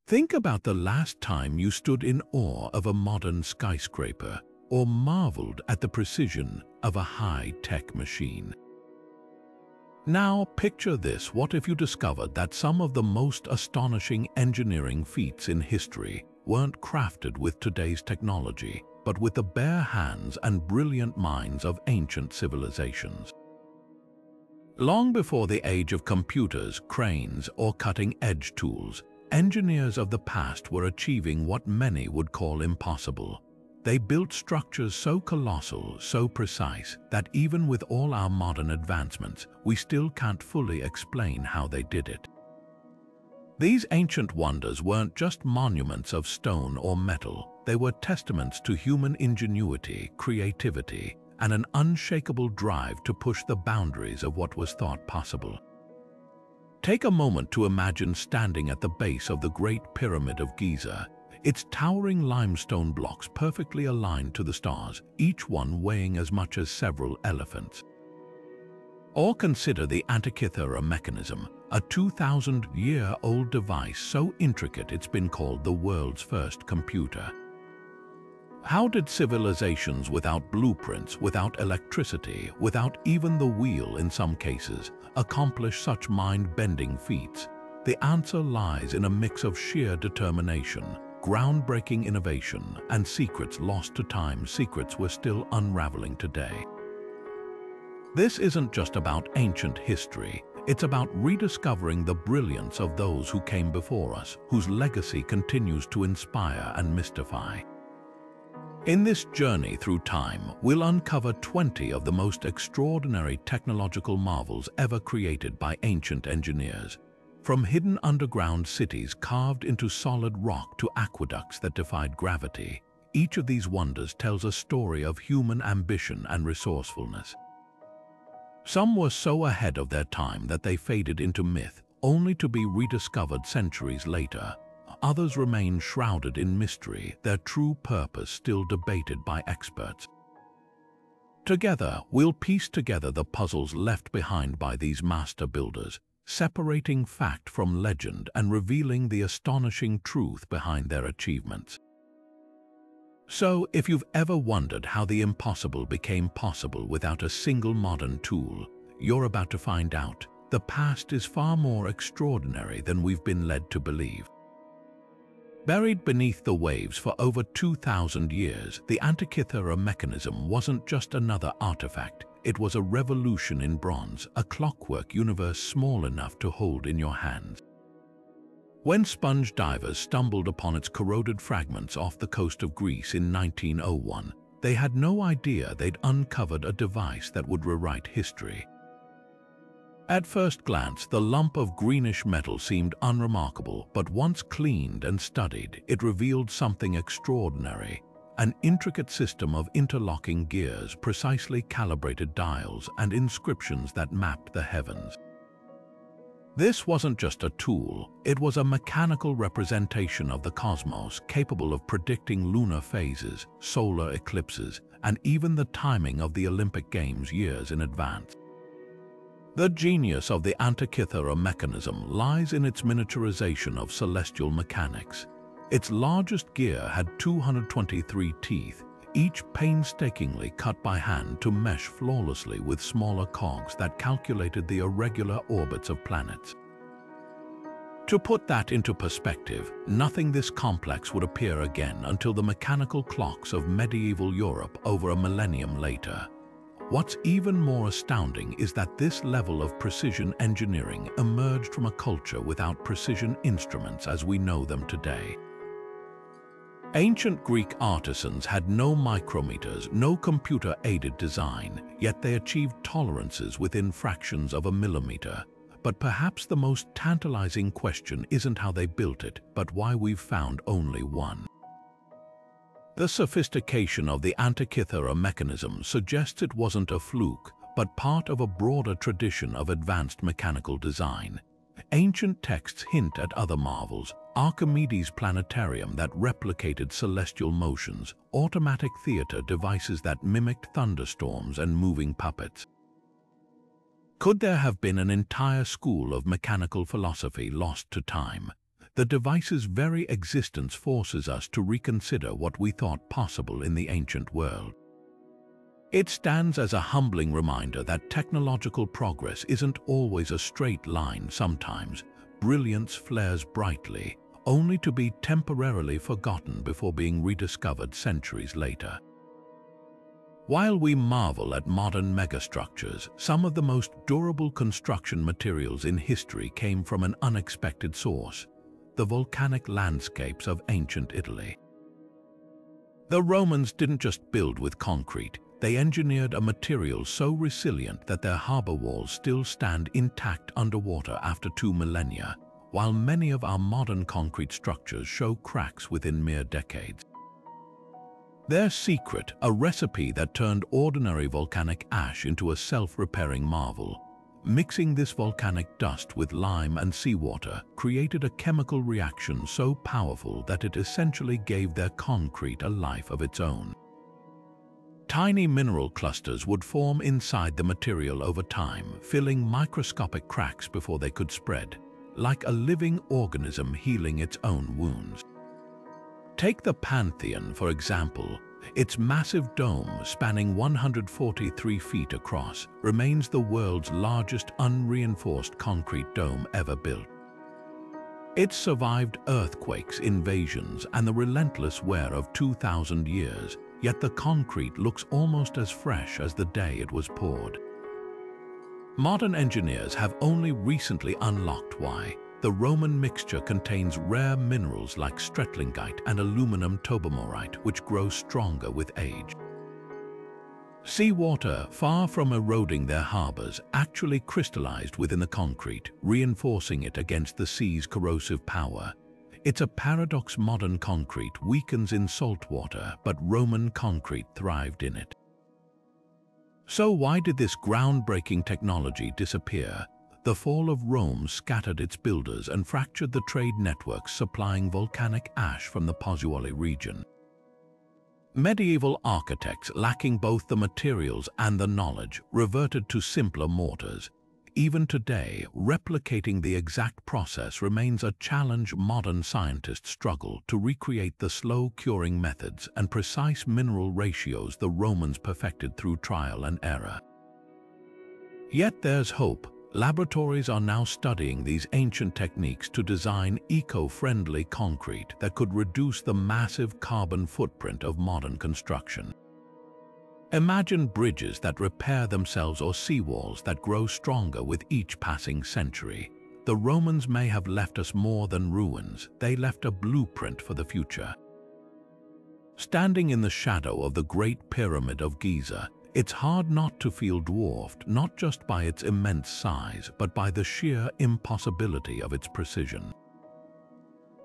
Think about the last time you stood in awe of a modern skyscraper or marveled at the precision of a high-tech machine. Now picture this: what if you discovered that some of the most astonishing engineering feats in history weren't crafted with today's technology, but with the bare hands and brilliant minds of ancient civilizations? Long before the age of computers, cranes, or cutting-edge tools, engineers of the past were achieving what many would call impossible. They built structures so colossal, so precise, that even with all our modern advancements, we still can't fully explain how they did it. These ancient wonders weren't just monuments of stone or metal. They were testaments to human ingenuity, creativity, and an unshakable drive to push the boundaries of what was thought possible. Take a moment to imagine standing at the base of the Great Pyramid of Giza, its towering limestone blocks perfectly aligned to the stars, each one weighing as much as several elephants. Or consider the Antikythera Mechanism, a 2,000-year-old device so intricate it's been called the world's first computer. How did civilizations without blueprints, without electricity, without even the wheel in some cases, accomplish such mind-bending feats? The answer lies in a mix of sheer determination, groundbreaking innovation, and secrets lost to time, secrets we're still unraveling today. This isn't just about ancient history. It's about rediscovering the brilliance of those who came before us, whose legacy continues to inspire and mystify. In this journey through time, we'll uncover 20 of the most extraordinary technological marvels ever created by ancient engineers. From hidden underground cities carved into solid rock to aqueducts that defied gravity, each of these wonders tells a story of human ambition and resourcefulness. Some were so ahead of their time that they faded into myth, only to be rediscovered centuries later. Others remain shrouded in mystery, their true purpose still debated by experts. Together, we'll piece together the puzzles left behind by these master builders, separating fact from legend and revealing the astonishing truth behind their achievements. So, if you've ever wondered how the impossible became possible without a single modern tool, you're about to find out. The past is far more extraordinary than we've been led to believe. Buried beneath the waves for over 2,000 years, the Antikythera Mechanism wasn't just another artifact. It was a revolution in bronze, a clockwork universe small enough to hold in your hands. When sponge divers stumbled upon its corroded fragments off the coast of Greece in 1901, they had no idea they'd uncovered a device that would rewrite history. At first glance, the lump of greenish metal seemed unremarkable, but once cleaned and studied, it revealed something extraordinary: an intricate system of interlocking gears, precisely calibrated dials, and inscriptions that mapped the heavens. This wasn't just a tool, it was a mechanical representation of the cosmos, capable of predicting lunar phases, solar eclipses, and even the timing of the Olympic Games years in advance. The genius of the Antikythera Mechanism lies in its miniaturization of celestial mechanics. Its largest gear had 223 teeth, each painstakingly cut by hand to mesh flawlessly with smaller cogs that calculated the irregular orbits of planets. To put that into perspective, nothing this complex would appear again until the mechanical clocks of medieval Europe over a millennium later. What's even more astounding is that this level of precision engineering emerged from a culture without precision instruments as we know them today. Ancient Greek artisans had no micrometers, no computer-aided design, yet they achieved tolerances within fractions of a millimeter. But perhaps the most tantalizing question isn't how they built it, but why we've found only one. The sophistication of the Antikythera Mechanism suggests it wasn't a fluke, but part of a broader tradition of advanced mechanical design. Ancient texts hint at other marvels: Archimedes' planetarium that replicated celestial motions, automatic theater devices that mimicked thunderstorms, and moving puppets. Could there have been an entire school of mechanical philosophy lost to time? the device's very existence forces us to reconsider what we thought possible in the ancient world. It stands as a humbling reminder that technological progress isn't always a straight line. Sometimes brilliance flares brightly, only to be temporarily forgotten before being rediscovered centuries later. While we marvel at modern megastructures, some of the most durable construction materials in history came from an unexpected source: the volcanic landscapes of ancient Italy. The Romans didn't just build with concrete, they engineered a material so resilient that their harbor walls still stand intact underwater after 2 millennia, while many of our modern concrete structures show cracks within mere decades. Their secret, a recipe that turned ordinary volcanic ash into a self-repairing marvel. Mixing this volcanic dust with lime and seawater created a chemical reaction so powerful that it essentially gave their concrete a life of its own. Tiny mineral clusters would form inside the material over time, filling microscopic cracks before they could spread, like a living organism healing its own wounds. Take the Pantheon, for example. Its massive dome, spanning 143 feet across, remains the world's largest unreinforced concrete dome ever built. It survived earthquakes, invasions, and the relentless wear of 2,000 years, yet the concrete looks almost as fresh as the day it was poured. Modern engineers have only recently unlocked why. The Roman mixture contains rare minerals like stretlingite and aluminum tobamorite, which grow stronger with age. Seawater, far from eroding their harbors, actually crystallized within the concrete, reinforcing it against the sea's corrosive power. It's a paradox: modern concrete weakens in salt water, but Roman concrete thrived in it. So why did this groundbreaking technology disappear? The fall of Rome scattered its builders and fractured the trade networks supplying volcanic ash from the Pozzuoli region. Medieval architects, lacking both the materials and the knowledge, reverted to simpler mortars. Even today, replicating the exact process remains a challenge. Modern scientists struggle to recreate the slow curing methods and precise mineral ratios the Romans perfected through trial and error. Yet there's hope. Laboratories are now studying these ancient techniques to design eco-friendly concrete that could reduce the massive carbon footprint of modern construction. Imagine bridges that repair themselves or seawalls that grow stronger with each passing century. The Romans may have left us more than ruins, they left a blueprint for the future. Standing in the shadow of the Great Pyramid of Giza, it's hard not to feel dwarfed, not just by its immense size, but by the sheer impossibility of its precision.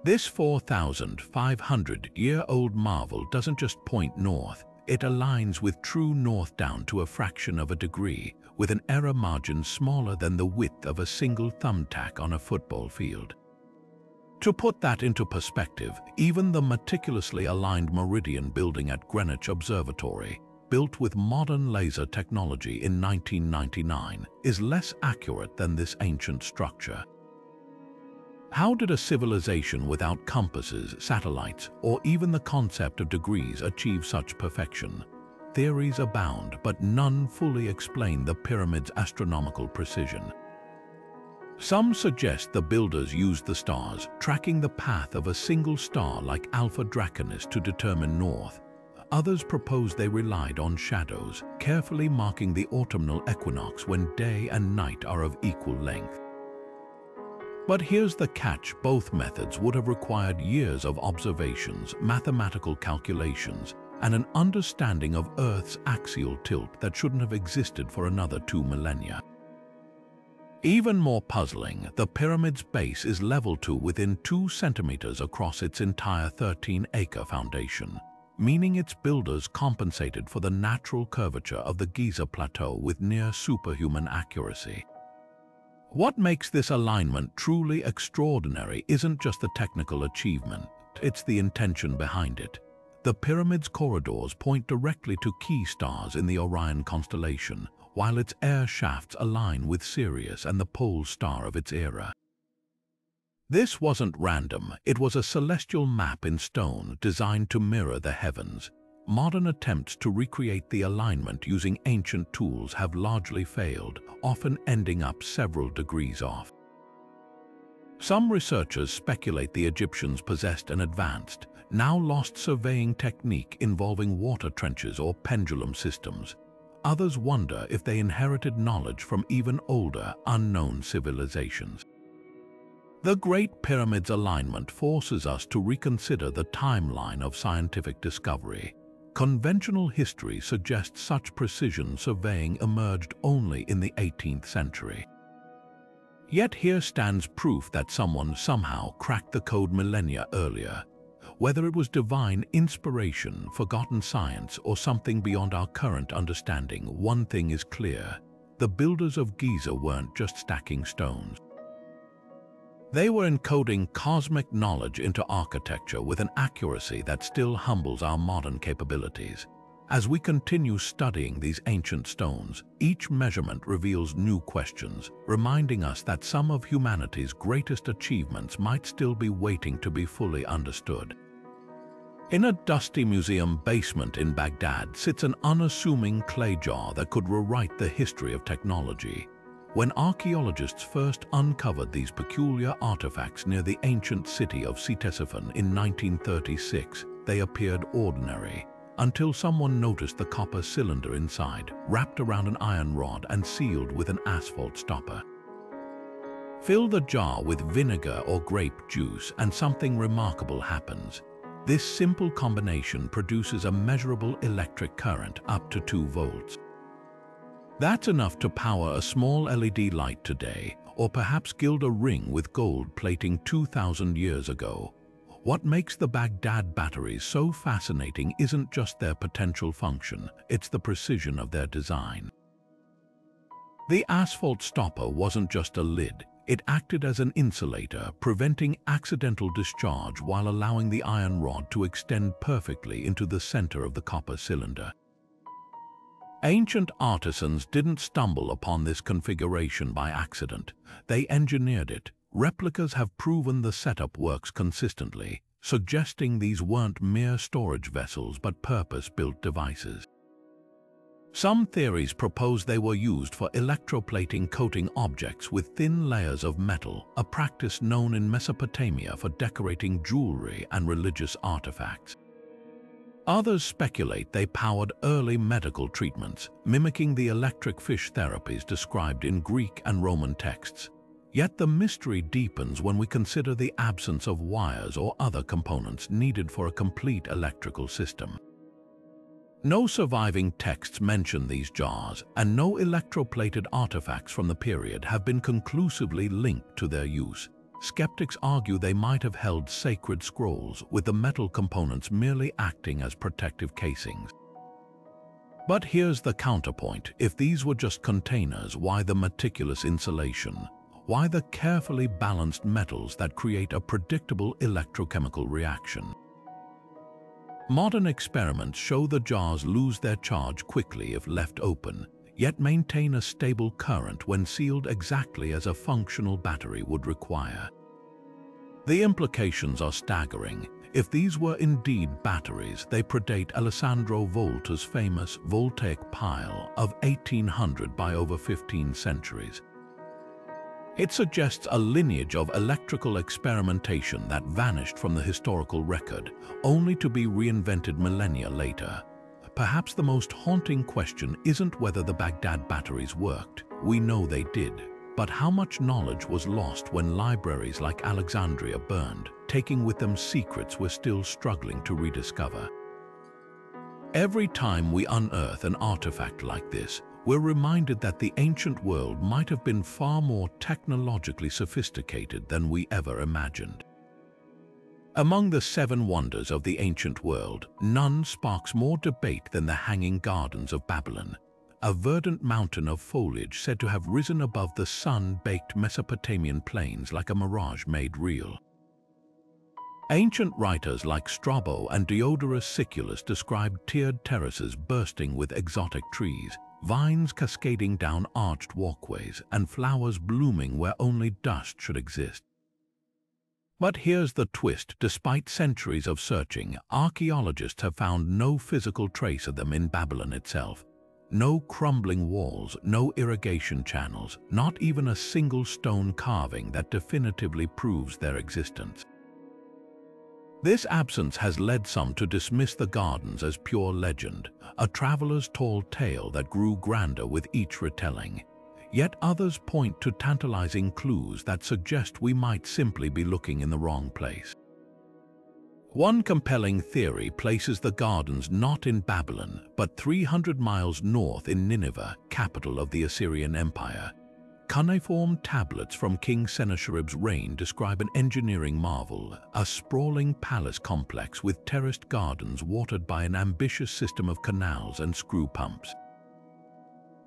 This 4,500-year-old marvel doesn't just point north, it aligns with true north down to a fraction of a degree, with an error margin smaller than the width of a single thumbtack on a football field. To put that into perspective, even the meticulously aligned meridian building at Greenwich Observatory, built with modern laser technology in 1999, is less accurate than this ancient structure. How did a civilization without compasses, satellites, or even the concept of degrees achieve such perfection? Theories abound, but none fully explain the pyramid's astronomical precision. Some suggest the builders used the stars, tracking the path of a single star like Alpha Draconis to determine north. Others propose they relied on shadows, carefully marking the autumnal equinox when day and night are of equal length. But here's the catch: both methods would have required years of observations, mathematical calculations, and an understanding of Earth's axial tilt that shouldn't have existed for another 2 millennia. Even more puzzling, the pyramid's base is level to within 2 centimeters across its entire 13-acre foundation, meaning its builders compensated for the natural curvature of the Giza Plateau with near superhuman accuracy. What makes this alignment truly extraordinary isn't just the technical achievement, it's the intention behind it. The pyramid's corridors point directly to key stars in the Orion constellation, while its air shafts align with Sirius and the pole star of its era. This wasn't random, it was a celestial map in stone designed to mirror the heavens. Modern attempts to recreate the alignment using ancient tools have largely failed, often ending up several degrees off. Some researchers speculate the Egyptians possessed an advanced, now lost surveying technique involving water trenches or pendulum systems. Others wonder if they inherited knowledge from even older, unknown civilizations. The Great Pyramid's alignment forces us to reconsider the timeline of scientific discovery. Conventional history suggests such precision surveying emerged only in the 18th century. Yet here stands proof that someone somehow cracked the code millennia earlier. Whether it was divine inspiration, forgotten science, or something beyond our current understanding, one thing is clear: the builders of Giza weren't just stacking stones. They were encoding cosmic knowledge into architecture with an accuracy that still humbles our modern capabilities. As we continue studying these ancient stones, each measurement reveals new questions, reminding us that some of humanity's greatest achievements might still be waiting to be fully understood. In a dusty museum basement in Baghdad sits an unassuming clay jar that could rewrite the history of technology. When archaeologists first uncovered these peculiar artifacts near the ancient city of Ctesiphon in 1936, they appeared ordinary, until someone noticed the copper cylinder inside, wrapped around an iron rod and sealed with an asphalt stopper. Fill the jar with vinegar or grape juice and something remarkable happens. This simple combination produces a measurable electric current up to 2 volts. That's enough to power a small LED light today, or perhaps gild a ring with gold plating 2,000 years ago. What makes the Baghdad batteries so fascinating isn't just their potential function, it's the precision of their design. The asphalt stopper wasn't just a lid, it acted as an insulator, preventing accidental discharge while allowing the iron rod to extend perfectly into the center of the copper cylinder. Ancient artisans didn't stumble upon this configuration by accident. They engineered it. Replicas have proven the setup works consistently, suggesting these weren't mere storage vessels but purpose-built devices. Some theories propose they were used for electroplating coating objects with thin layers of metal, a practice known in Mesopotamia for decorating jewelry and religious artifacts. Others speculate they powered early medical treatments, mimicking the electric fish therapies described in Greek and Roman texts. Yet the mystery deepens when we consider the absence of wires or other components needed for a complete electrical system. No surviving texts mention these jars, and no electroplated artifacts from the period have been conclusively linked to their use. Skeptics argue they might have held sacred scrolls, with the metal components merely acting as protective casings. But here's the counterpoint. If these were just containers, why the meticulous insulation? Why the carefully balanced metals that create a predictable electrochemical reaction? Modern experiments show the jars lose their charge quickly if left open, yet maintain a stable current when sealed exactly as a functional battery would require. The implications are staggering. If these were indeed batteries, they predate Alessandro Volta's famous voltaic pile of 1800 by over 15 centuries. It suggests a lineage of electrical experimentation that vanished from the historical record, only to be reinvented millennia later. Perhaps the most haunting question isn't whether the Baghdad batteries worked. We know they did. But how much knowledge was lost when libraries like Alexandria burned, taking with them secrets we're still struggling to rediscover? Every time we unearth an artifact like this, we're reminded that the ancient world might have been far more technologically sophisticated than we ever imagined. Among the 7 wonders of the ancient world, none sparks more debate than the Hanging Gardens of Babylon, a verdant mountain of foliage said to have risen above the sun-baked Mesopotamian plains like a mirage made real. Ancient writers like Strabo and Diodorus Siculus described tiered terraces bursting with exotic trees, vines cascading down arched walkways, and flowers blooming where only dust should exist. But here's the twist. Despite centuries of searching, archaeologists have found no physical trace of them in Babylon itself. No crumbling walls, no irrigation channels, not even a single stone carving that definitively proves their existence. This absence has led some to dismiss the gardens as pure legend, a traveler's tall tale that grew grander with each retelling. Yet others point to tantalizing clues that suggest we might simply be looking in the wrong place. One compelling theory places the gardens not in Babylon, but 300 miles north in Nineveh, capital of the Assyrian Empire. Cuneiform tablets from King Sennacherib's reign describe an engineering marvel, a sprawling palace complex with terraced gardens watered by an ambitious system of canals and screw pumps.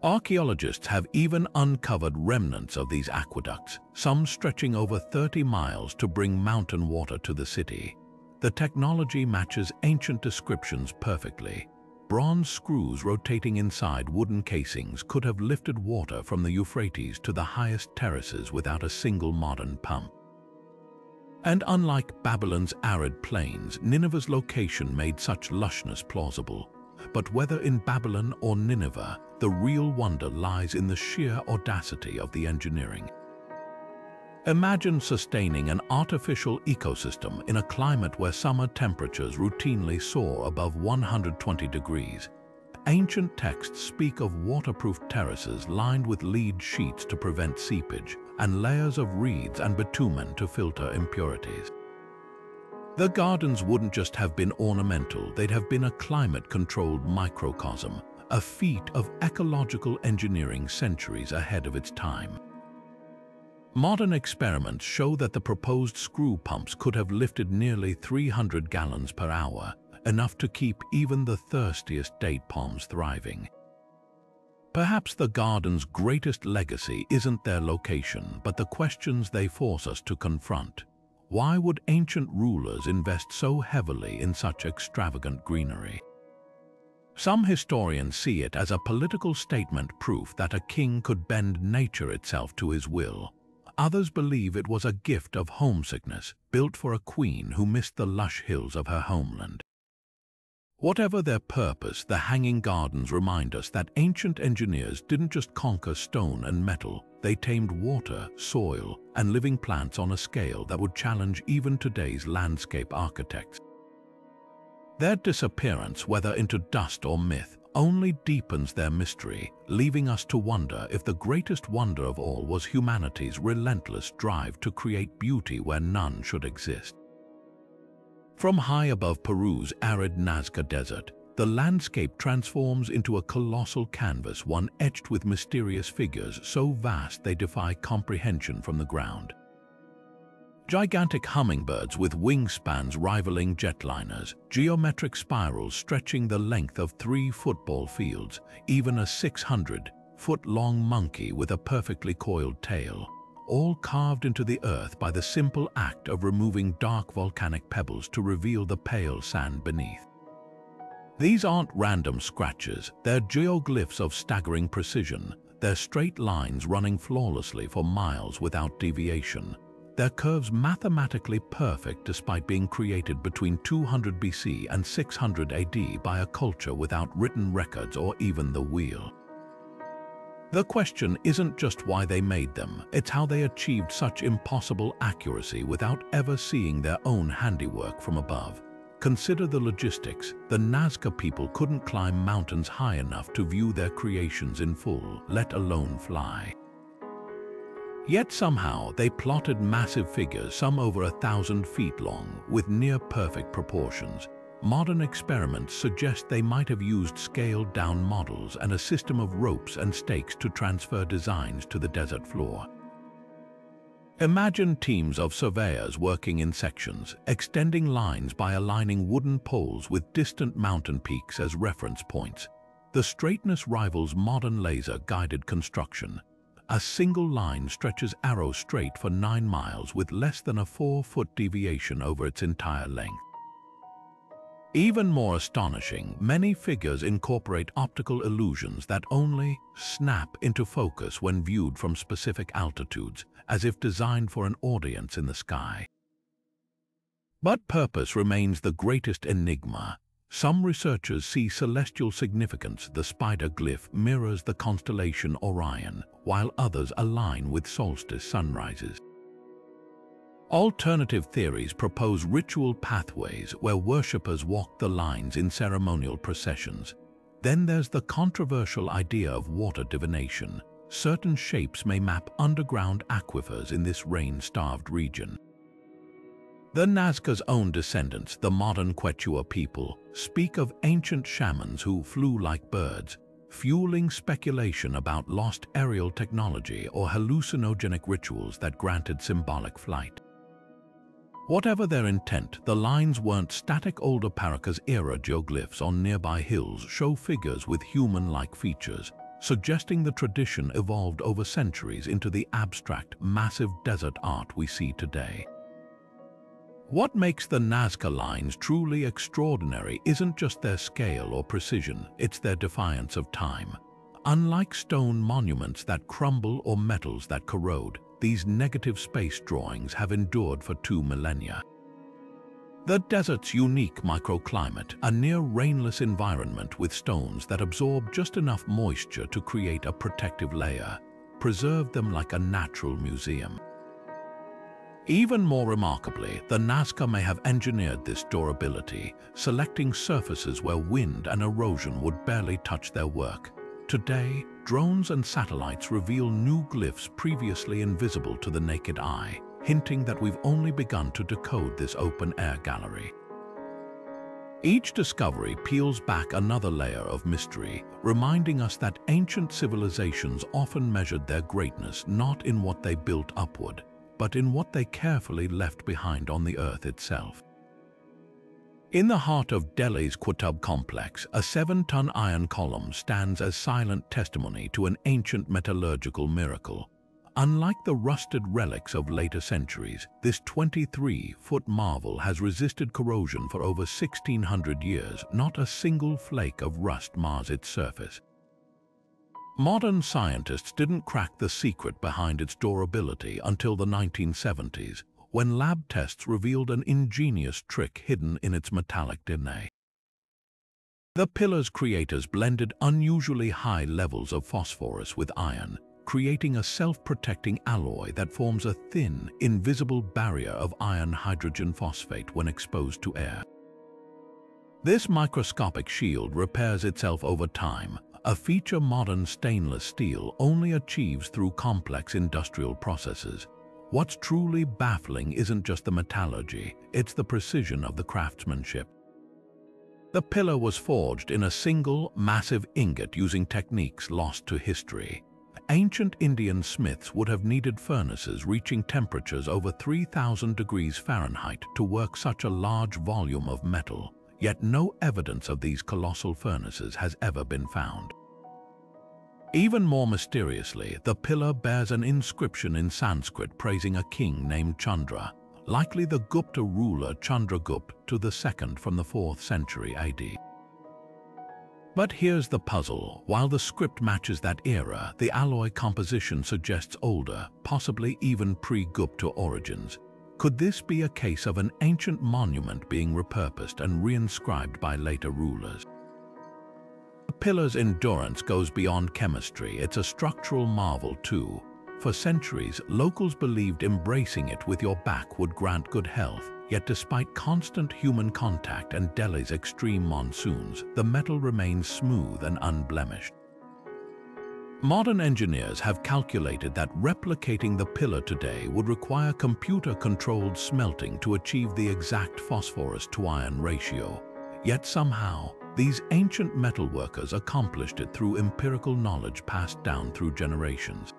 Archaeologists have even uncovered remnants of these aqueducts, some stretching over 30 miles to bring mountain water to the city. The technology matches ancient descriptions perfectly. Bronze screws rotating inside wooden casings could have lifted water from the Euphrates to the highest terraces without a single modern pump. And unlike Babylon's arid plains, Nineveh's location made such lushness plausible. But whether in Babylon or Nineveh, the real wonder lies in the sheer audacity of the engineering. Imagine sustaining an artificial ecosystem in a climate where summer temperatures routinely soar above 120 degrees. Ancient texts speak of waterproof terraces lined with lead sheets to prevent seepage, and layers of reeds and bitumen to filter impurities. The gardens wouldn't just have been ornamental, they'd have been a climate-controlled microcosm, a feat of ecological engineering centuries ahead of its time. Modern experiments show that the proposed screw pumps could have lifted nearly 300 gallons per hour, enough to keep even the thirstiest date palms thriving. Perhaps the garden's greatest legacy isn't their location, but the questions they force us to confront. Why would ancient rulers invest so heavily in such extravagant greenery? Some historians see it as a political statement, proof that a king could bend nature itself to his will. Others believe it was a gift of homesickness, built for a queen who missed the lush hills of her homeland. Whatever their purpose, the hanging gardens remind us that ancient engineers didn't just conquer stone and metal, they tamed water, soil, and living plants on a scale that would challenge even today's landscape architects. Their disappearance, whether into dust or myth, only deepens their mystery, leaving us to wonder if the greatest wonder of all was humanity's relentless drive to create beauty where none should exist. From high above Peru's arid Nazca Desert, the landscape transforms into a colossal canvas, one etched with mysterious figures so vast they defy comprehension from the ground. Gigantic hummingbirds with wingspans rivaling jetliners, geometric spirals stretching the length of 3 football fields, even a 600-foot-long monkey with a perfectly coiled tail, all carved into the earth by the simple act of removing dark volcanic pebbles to reveal the pale sand beneath. These aren't random scratches, they're geoglyphs of staggering precision, their straight lines running flawlessly for miles without deviation, their curves mathematically perfect despite being created between 200 BC and 600 AD by a culture without written records or even the wheel. The question isn't just why they made them, it's how they achieved such impossible accuracy without ever seeing their own handiwork from above. Consider the logistics. The Nazca people couldn't climb mountains high enough to view their creations in full, let alone fly. Yet somehow they plotted massive figures, some over 1,000 feet long, with near-perfect proportions. Modern experiments suggest they might have used scaled-down models and a system of ropes and stakes to transfer designs to the desert floor. Imagine teams of surveyors working in sections, extending lines by aligning wooden poles with distant mountain peaks as reference points. The straightness rivals modern laser-guided construction. A single line stretches arrow straight for 9 miles with less than a 4-foot deviation over its entire length. Even more astonishing, many figures incorporate optical illusions that only snap into focus when viewed from specific altitudes, as if designed for an audience in the sky. But purpose remains the greatest enigma. Some researchers see celestial significance. The spider glyph mirrors the constellation Orion, while others align with solstice sunrises. Alternative theories propose ritual pathways where worshippers walk the lines in ceremonial processions. Then there's the controversial idea of water divination. Certain shapes may map underground aquifers in this rain-starved region. The Nazca's own descendants, the modern Quechua people, speak of ancient shamans who flew like birds, fueling speculation about lost aerial technology or hallucinogenic rituals that granted symbolic flight. Whatever their intent, the lines weren't static. Older Paracas-era geoglyphs on nearby hills show figures with human-like features, suggesting the tradition evolved over centuries into the abstract, massive desert art we see today. What makes the Nazca Lines truly extraordinary isn't just their scale or precision, it's their defiance of time. Unlike stone monuments that crumble or metals that corrode, these negative space drawings have endured for 2 millennia. The desert's unique microclimate, a near-rainless environment with stones that absorb just enough moisture to create a protective layer, preserved them like a natural museum. Even more remarkably, the Nazca may have engineered this durability, selecting surfaces where wind and erosion would barely touch their work. Today, drones and satellites reveal new glyphs previously invisible to the naked eye, hinting that we've only begun to decode this open-air gallery. Each discovery peels back another layer of mystery, reminding us that ancient civilizations often measured their greatness not in what they built upward, but in what they carefully left behind on the earth itself. In the heart of Delhi's Qutub complex, a 7-ton iron column stands as silent testimony to an ancient metallurgical miracle. Unlike the rusted relics of later centuries, this 23-foot marvel has resisted corrosion for over 1,600 years. Not a single flake of rust mars its surface. Modern scientists didn't crack the secret behind its durability until the 1970s, when lab tests revealed an ingenious trick hidden in its metallic DNA. The pillar's creators blended unusually high levels of phosphorus with iron, creating a self-protecting alloy that forms a thin, invisible barrier of iron-hydrogen phosphate when exposed to air. This microscopic shield repairs itself over time, a feature modern stainless steel only achieves through complex industrial processes. What's truly baffling isn't just the metallurgy, it's the precision of the craftsmanship. The pillar was forged in a single, massive ingot using techniques lost to history. Ancient Indian smiths would have needed furnaces reaching temperatures over 3,000 degrees Fahrenheit to work such a large volume of metal, yet no evidence of these colossal furnaces has ever been found. Even more mysteriously, the pillar bears an inscription in Sanskrit praising a king named Chandra, likely the Gupta ruler Chandragupta II from the 4th century AD. But here's the puzzle. While the script matches that era, the alloy composition suggests older, possibly even pre-Gupta origins. Could this be a case of an ancient monument being repurposed and reinscribed by later rulers? The pillar's endurance goes beyond chemistry. It's a structural marvel too. For centuries, locals believed embracing it with your back would grant good health. Yet despite constant human contact and Delhi's extreme monsoons, the metal remains smooth and unblemished. Modern engineers have calculated that replicating the pillar today would require computer-controlled smelting to achieve the exact phosphorus-to-iron ratio. Yet somehow, these ancient metalworkers accomplished it through empirical knowledge passed down through generations.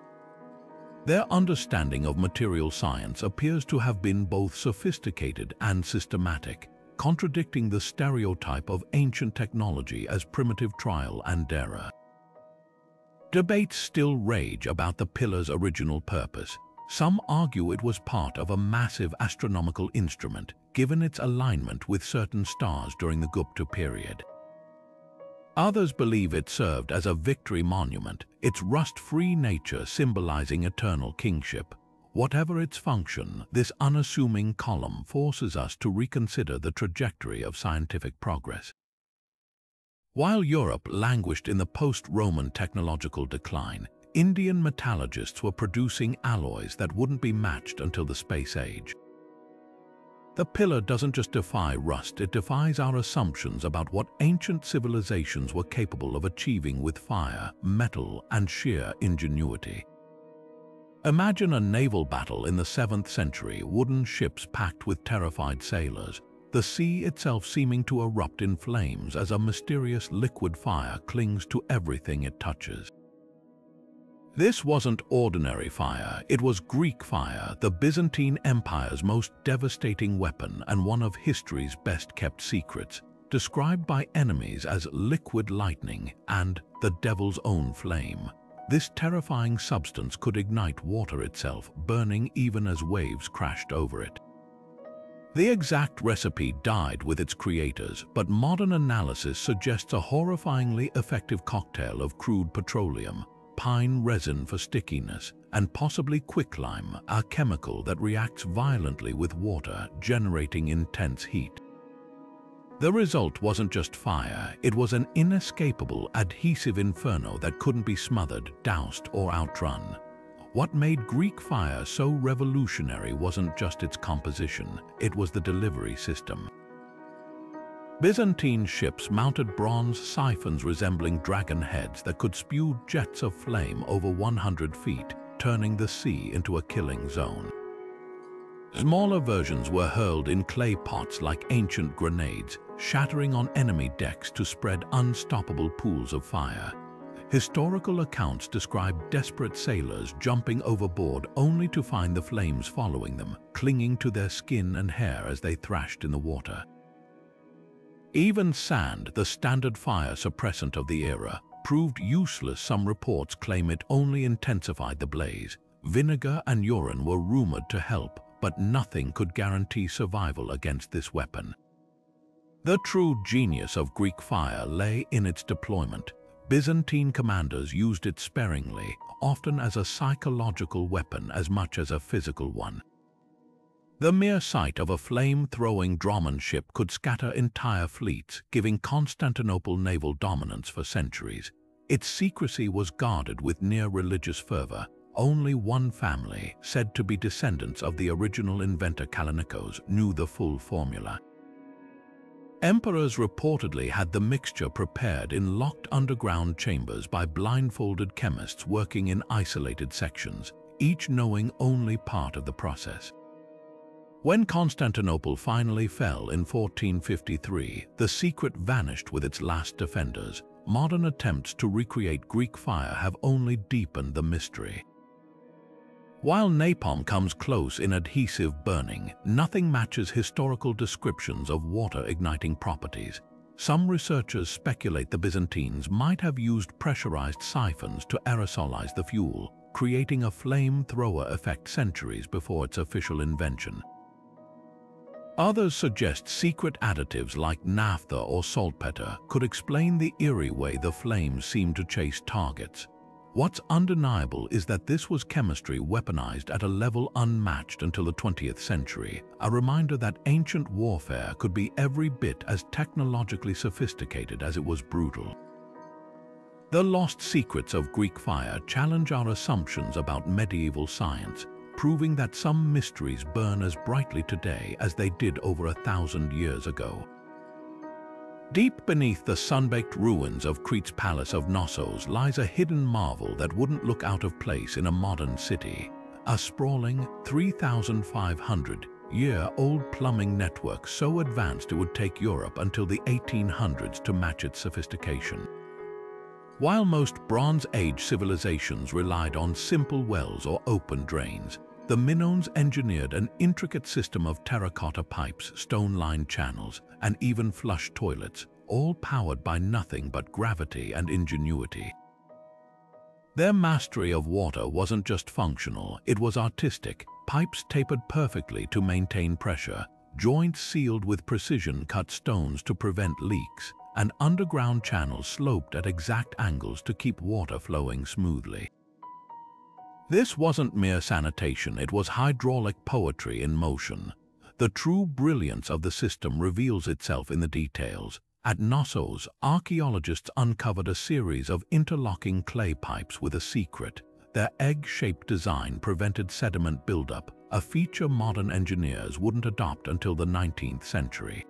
Their understanding of material science appears to have been both sophisticated and systematic, contradicting the stereotype of ancient technology as primitive trial and error. Debates still rage about the pillar's original purpose. Some argue it was part of a massive astronomical instrument, given its alignment with certain stars during the Gupta period. Others believe it served as a victory monument, its rust-free nature symbolizing eternal kingship. Whatever its function, this unassuming column forces us to reconsider the trajectory of scientific progress. While Europe languished in the post-Roman technological decline, Indian metallurgists were producing alloys that wouldn't be matched until the space age. The pillar doesn't just defy rust, it defies our assumptions about what ancient civilizations were capable of achieving with fire, metal, and sheer ingenuity. Imagine a naval battle in the 7th century, wooden ships packed with terrified sailors, the sea itself seeming to erupt in flames as a mysterious liquid fire clings to everything it touches. This wasn't ordinary fire, it was Greek fire, the Byzantine Empire's most devastating weapon and one of history's best-kept secrets, described by enemies as liquid lightning and the devil's own flame. This terrifying substance could ignite water itself, burning even as waves crashed over it. The exact recipe died with its creators, but modern analysis suggests a horrifyingly effective cocktail of crude petroleum, pine resin for stickiness, and possibly quicklime, a chemical that reacts violently with water, generating intense heat. The result wasn't just fire, it was an inescapable, adhesive inferno that couldn't be smothered, doused, or outrun. What made Greek fire so revolutionary wasn't just its composition, it was the delivery system. Byzantine ships mounted bronze siphons resembling dragon heads that could spew jets of flame over 100 feet, turning the sea into a killing zone. Smaller versions were hurled in clay pots like ancient grenades, shattering on enemy decks to spread unstoppable pools of fire. Historical accounts describe desperate sailors jumping overboard only to find the flames following them, clinging to their skin and hair as they thrashed in the water. Even sand, the standard fire suppressant of the era, proved useless. Some reports claim it only intensified the blaze. Vinegar and urine were rumored to help, but nothing could guarantee survival against this weapon. The true genius of Greek fire lay in its deployment. Byzantine commanders used it sparingly, often as a psychological weapon as much as a physical one. The mere sight of a flame-throwing dromon ship could scatter entire fleets, giving Constantinople naval dominance for centuries. Its secrecy was guarded with near-religious fervor. Only one family, said to be descendants of the original inventor Kallinikos, knew the full formula. Emperors reportedly had the mixture prepared in locked underground chambers by blindfolded chemists working in isolated sections, each knowing only part of the process. When Constantinople finally fell in 1453, the secret vanished with its last defenders. Modern attempts to recreate Greek fire have only deepened the mystery. While napalm comes close in adhesive burning, nothing matches historical descriptions of water-igniting properties. Some researchers speculate the Byzantines might have used pressurized siphons to aerosolize the fuel, creating a flamethrower effect centuries before its official invention. Others suggest secret additives like naphtha or saltpeter could explain the eerie way the flames seem to chase targets. What's undeniable is that this was chemistry weaponized at a level unmatched until the 20th century, a reminder that ancient warfare could be every bit as technologically sophisticated as it was brutal. The lost secrets of Greek fire challenge our assumptions about medieval science, proving that some mysteries burn as brightly today as they did over 1,000 years ago. Deep beneath the sun-baked ruins of Crete's palace of Knossos lies a hidden marvel that wouldn't look out of place in a modern city. A sprawling, 3,500-year-old plumbing network so advanced it would take Europe until the 1800s to match its sophistication. While most Bronze Age civilizations relied on simple wells or open drains, the Minoans engineered an intricate system of terracotta pipes, stone-lined channels, and even flush toilets, all powered by nothing but gravity and ingenuity. Their mastery of water wasn't just functional, it was artistic. Pipes tapered perfectly to maintain pressure, joints sealed with precision-cut stones to prevent leaks, and underground channels sloped at exact angles to keep water flowing smoothly. This wasn't mere sanitation, it was hydraulic poetry in motion. The true brilliance of the system reveals itself in the details. At Knossos, archaeologists uncovered a series of interlocking clay pipes with a secret. Their egg-shaped design prevented sediment buildup, a feature modern engineers wouldn't adopt until the 19th century.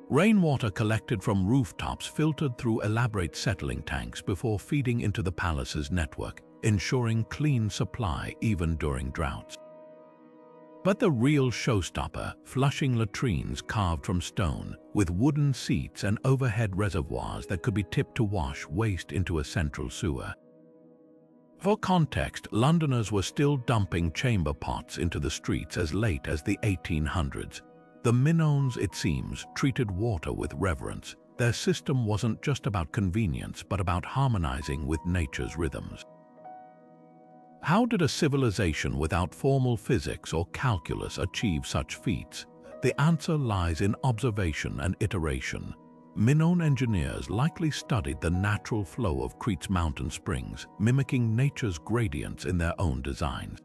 Rainwater collected from rooftops filtered through elaborate settling tanks before feeding into the palace's network, ensuring clean supply even during droughts. But the real showstopper, flushing latrines carved from stone, with wooden seats and overhead reservoirs that could be tipped to wash waste into a central sewer. For context, Londoners were still dumping chamber pots into the streets as late as the 1800s. The Minoans, it seems, treated water with reverence. Their system wasn't just about convenience, but about harmonizing with nature's rhythms. How did a civilization without formal physics or calculus achieve such feats? The answer lies in observation and iteration. Minoan engineers likely studied the natural flow of Crete's mountain springs, mimicking nature's gradients in their own designs.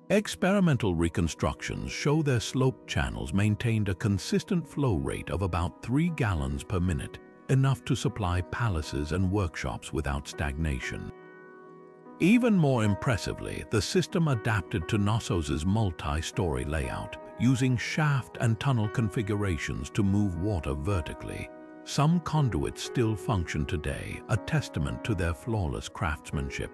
Experimental reconstructions show their slope channels maintained a consistent flow rate of about 3 gallons per minute, enough to supply palaces and workshops without stagnation. Even more impressively, the system adapted to Knossos' multi-story layout, using shaft and tunnel configurations to move water vertically. Some conduits still function today, a testament to their flawless craftsmanship.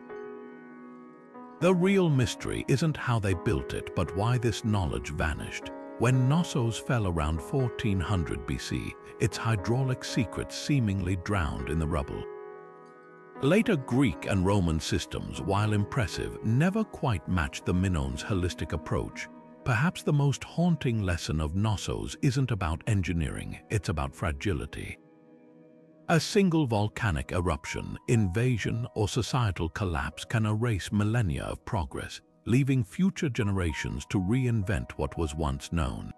The real mystery isn't how they built it, but why this knowledge vanished. When Knossos fell around 1400 BC, its hydraulic secrets seemingly drowned in the rubble. Later Greek and Roman systems, while impressive, never quite matched the Minoans' holistic approach. Perhaps the most haunting lesson of Knossos isn't about engineering, it's about fragility. A single volcanic eruption, invasion, or societal collapse can erase millennia of progress, leaving future generations to reinvent what was once known.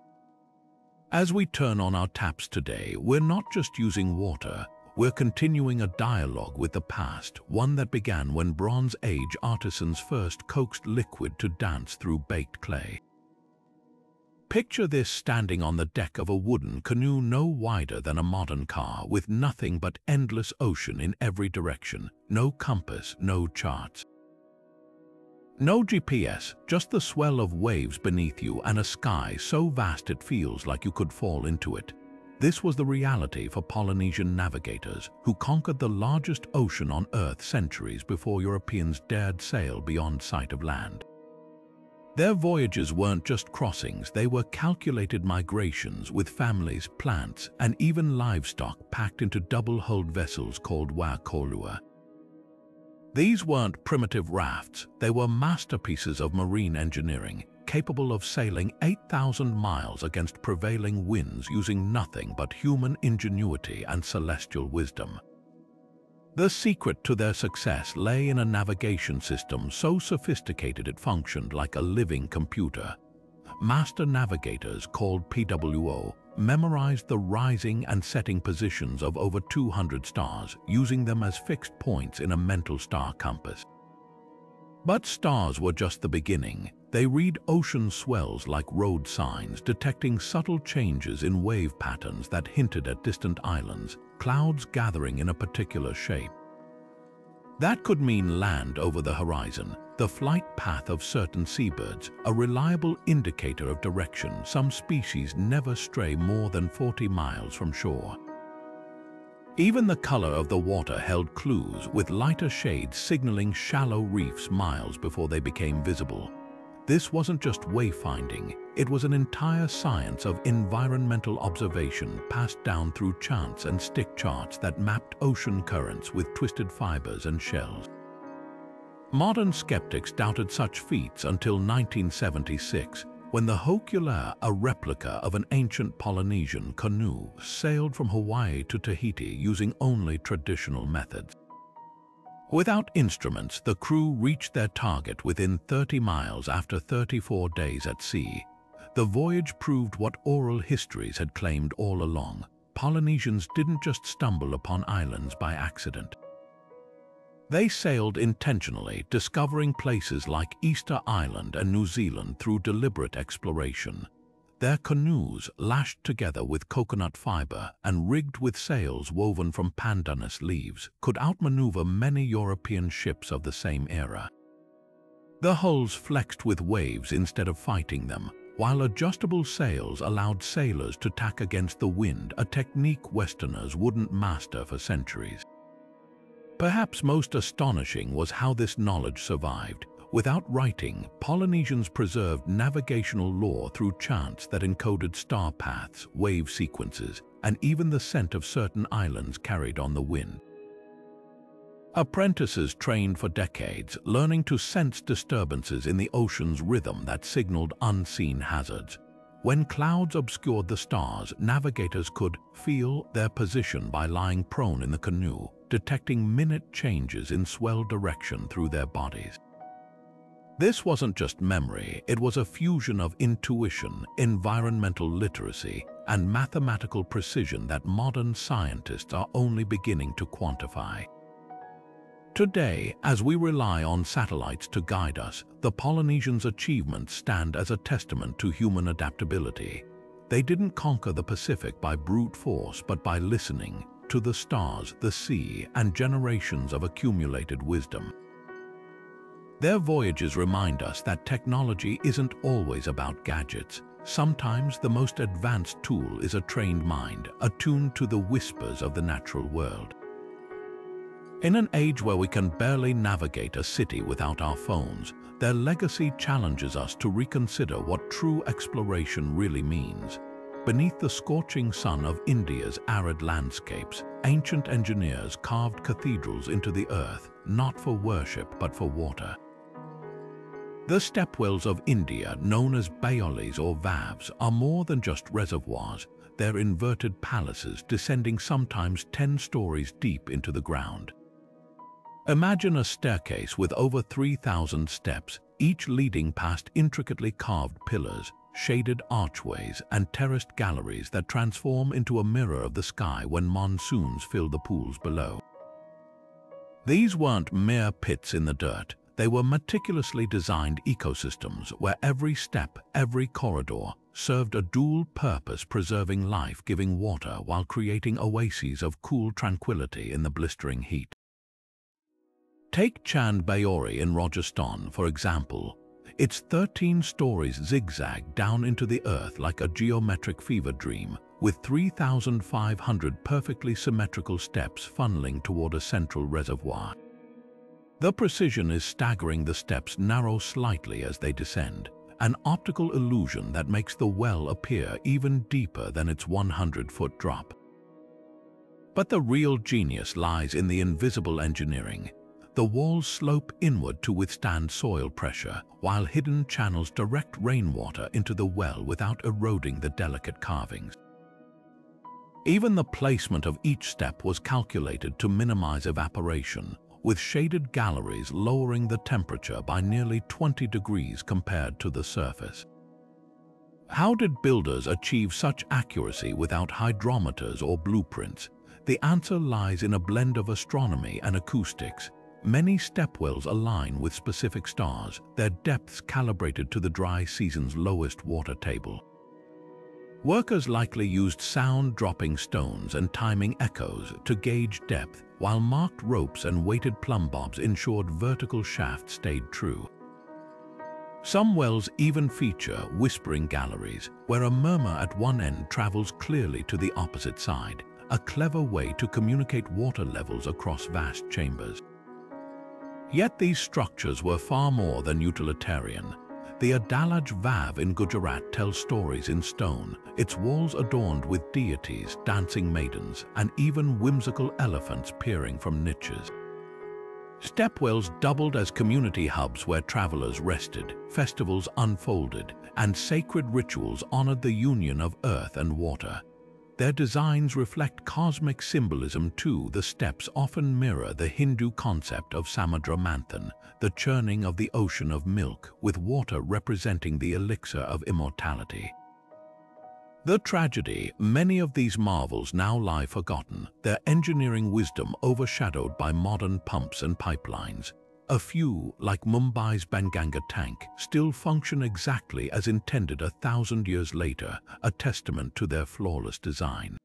As we turn on our taps today, we're not just using water, we're continuing a dialogue with the past, one that began when Bronze Age artisans first coaxed liquid to dance through baked clay. Picture this standing on the deck of a wooden canoe no wider than a modern car, with nothing but endless ocean in every direction, no compass, no charts. No GPS, just the swell of waves beneath you and a sky so vast it feels like you could fall into it. This was the reality for Polynesian navigators, who conquered the largest ocean on Earth centuries before Europeans dared sail beyond sight of land. Their voyages weren't just crossings, they were calculated migrations with families, plants, and even livestock packed into double-hulled vessels called wakolua. These weren't primitive rafts, they were masterpieces of marine engineering, capable of sailing 8,000 miles against prevailing winds using nothing but human ingenuity and celestial wisdom. The secret to their success lay in a navigation system so sophisticated it functioned like a living computer. Master navigators, called PWO, memorized the rising and setting positions of over 200 stars, using them as fixed points in a mental star compass. But stars were just the beginning. They read ocean swells like road signs, detecting subtle changes in wave patterns that hinted at distant islands, clouds gathering in a particular shape. That could mean land over the horizon, the flight path of certain seabirds, a reliable indicator of direction. Some species never stray more than 40 miles from shore. Even the color of the water held clues, with lighter shades signaling shallow reefs miles before they became visible. This wasn't just wayfinding, it was an entire science of environmental observation passed down through chants and stick charts that mapped ocean currents with twisted fibers and shells. Modern skeptics doubted such feats until 1976, when the Hokulea, a replica of an ancient Polynesian canoe, sailed from Hawaii to Tahiti using only traditional methods. Without instruments, the crew reached their target within 30 miles after 34 days at sea. The voyage proved what oral histories had claimed all along. Polynesians didn't just stumble upon islands by accident. They sailed intentionally, discovering places like Easter Island and New Zealand through deliberate exploration. Their canoes, lashed together with coconut fiber and rigged with sails woven from pandanus leaves, could outmaneuver many European ships of the same era. The hulls flexed with waves instead of fighting them, while adjustable sails allowed sailors to tack against the wind, a technique Westerners wouldn't master for centuries. Perhaps most astonishing was how this knowledge survived. Without writing, Polynesians preserved navigational lore through chants that encoded star paths, wave sequences, and even the scent of certain islands carried on the wind. Apprentices trained for decades, learning to sense disturbances in the ocean's rhythm that signaled unseen hazards. When clouds obscured the stars, navigators could feel their position by lying prone in the canoe, detecting minute changes in swell direction through their bodies. This wasn't just memory, it was a fusion of intuition, environmental literacy, and mathematical precision that modern scientists are only beginning to quantify. Today, as we rely on satellites to guide us, the Polynesians' achievements stand as a testament to human adaptability. They didn't conquer the Pacific by brute force, but by listening to the stars, the sea, and generations of accumulated wisdom. Their voyages remind us that technology isn't always about gadgets. Sometimes the most advanced tool is a trained mind, attuned to the whispers of the natural world. In an age where we can barely navigate a city without our phones, their legacy challenges us to reconsider what true exploration really means. Beneath the scorching sun of India's arid landscapes, ancient engineers carved cathedrals into the earth, not for worship but for water. The stepwells of India, known as Aeolipile or valves, are more than just reservoirs. They're inverted palaces descending sometimes 10 stories deep into the ground. Imagine a staircase with over 3,000 steps, each leading past intricately carved pillars, shaded archways, and terraced galleries that transform into a mirror of the sky when monsoons fill the pools below. These weren't mere pits in the dirt. They were meticulously designed ecosystems where every step, every corridor, served a dual purpose, preserving life, giving water while creating oases of cool tranquility in the blistering heat. Take Chand Bayori in Rajasthan, for example. Its 13 stories zigzag down into the earth like a geometric fever dream, with 3,500 perfectly symmetrical steps funneling toward a central reservoir. The precision is staggering. The steps narrow slightly as they descend, an optical illusion that makes the well appear even deeper than its 100-foot drop. But the real genius lies in the invisible engineering. The walls slope inward to withstand soil pressure, while hidden channels direct rainwater into the well without eroding the delicate carvings. Even the placement of each step was calculated to minimize evaporation, with shaded galleries lowering the temperature by nearly 20 degrees compared to the surface. How did builders achieve such accuracy without hydrometers or blueprints? The answer lies in a blend of astronomy and acoustics. Many stepwells align with specific stars, their depths calibrated to the dry season's lowest water table. Workers likely used sound-dropping stones and timing echoes to gauge depth, while marked ropes and weighted plumb bobs ensured vertical shafts stayed true. Some wells even feature whispering galleries, where a murmur at one end travels clearly to the opposite side, a clever way to communicate water levels across vast chambers. Yet these structures were far more than utilitarian. The Adalaj Vav in Gujarat tells stories in stone, its walls adorned with deities, dancing maidens, and even whimsical elephants peering from niches. Stepwells doubled as community hubs where travelers rested, festivals unfolded, and sacred rituals honored the union of earth and water. Their designs reflect cosmic symbolism too. The steps often mirror the Hindu concept of Samudra Manthan, the churning of the ocean of milk, with water representing the elixir of immortality. The tragedy, many of these marvels now lie forgotten, their engineering wisdom overshadowed by modern pumps and pipelines. A few, like Mumbai's Banganga tank, still function exactly as intended 1,000 years later, a testament to their flawless design.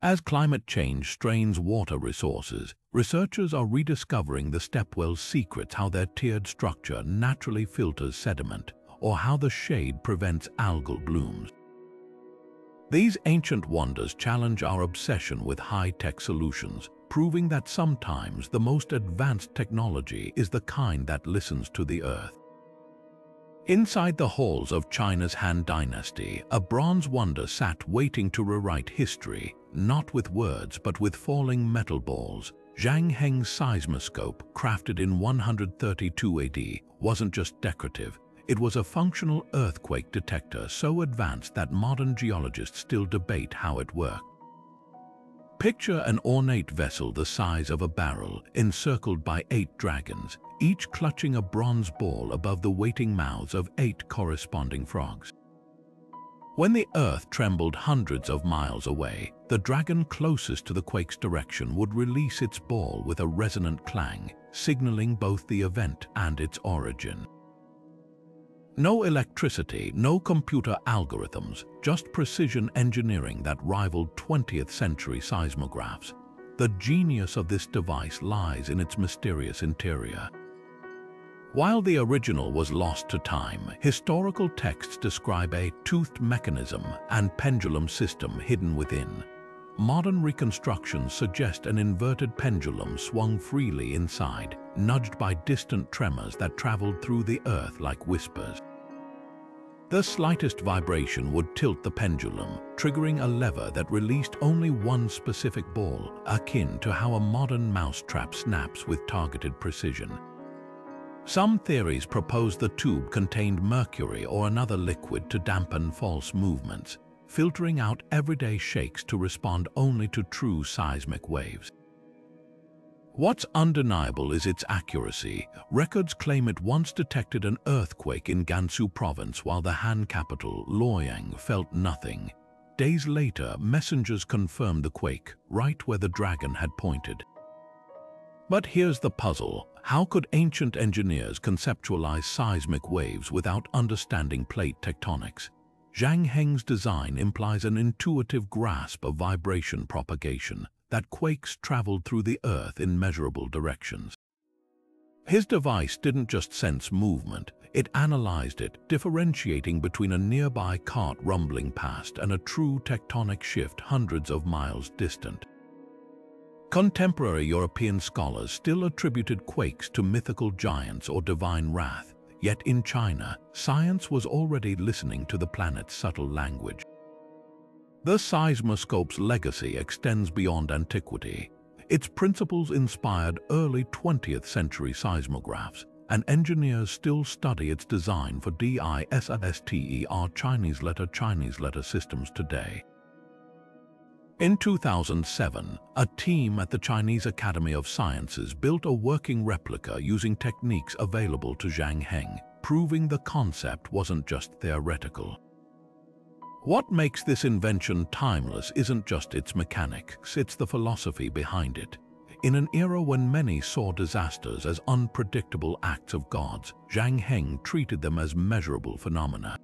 As climate change strains water resources, researchers are rediscovering the Stepwells' secrets, how their tiered structure naturally filters sediment, or how the shade prevents algal blooms. These ancient wonders challenge our obsession with high-tech solutions, proving that sometimes the most advanced technology is the kind that listens to the earth. Inside the halls of China's Han Dynasty, a bronze wonder sat waiting to rewrite history, not with words but with falling metal balls. Zhang Heng's seismoscope, crafted in 132 AD, wasn't just decorative. It was a functional earthquake detector so advanced that modern geologists still debate how it worked. Picture an ornate vessel the size of a barrel, encircled by 8 dragons, each clutching a bronze ball above the waiting mouths of 8 corresponding frogs. When the earth trembled hundreds of miles away, the dragon closest to the quake's direction would release its ball with a resonant clang, signaling both the event and its origin. No electricity, no computer algorithms, just precision engineering that rivaled 20th century seismographs. The genius of this device lies in its mysterious interior. While the original was lost to time, historical texts describe a toothed mechanism and pendulum system hidden within. Modern reconstructions suggest an inverted pendulum swung freely inside, nudged by distant tremors that traveled through the earth like whispers. The slightest vibration would tilt the pendulum, triggering a lever that released only one specific ball, akin to how a modern mousetrap snaps with targeted precision. Some theories propose the tube contained mercury or another liquid to dampen false movements, filtering out everyday shakes to respond only to true seismic waves. What's undeniable is its accuracy. Records claim it once detected an earthquake in Gansu province while the Han capital, Luoyang, felt nothing. Days later, messengers confirmed the quake, right where the dragon had pointed. But here's the puzzle. How could ancient engineers conceptualize seismic waves without understanding plate tectonics? Zhang Heng's design implies an intuitive grasp of vibration propagation, that quakes traveled through the earth in measurable directions. His device didn't just sense movement, it analyzed it, differentiating between a nearby cart rumbling past and a true tectonic shift hundreds of miles distant. Contemporary European scholars still attributed quakes to mythical giants or divine wrath, yet in China, science was already listening to the planet's subtle language. The seismoscope's legacy extends beyond antiquity. Its principles inspired early 20th century seismographs, and engineers still study its design for DISASTER Chinese letter systems today. In 2007, a team at the Chinese Academy of Sciences built a working replica using techniques available to Zhang Heng, proving the concept wasn't just theoretical. What makes this invention timeless isn't just its mechanics, it's the philosophy behind it. In an era when many saw disasters as unpredictable acts of gods, Zhang Heng treated them as measurable phenomena.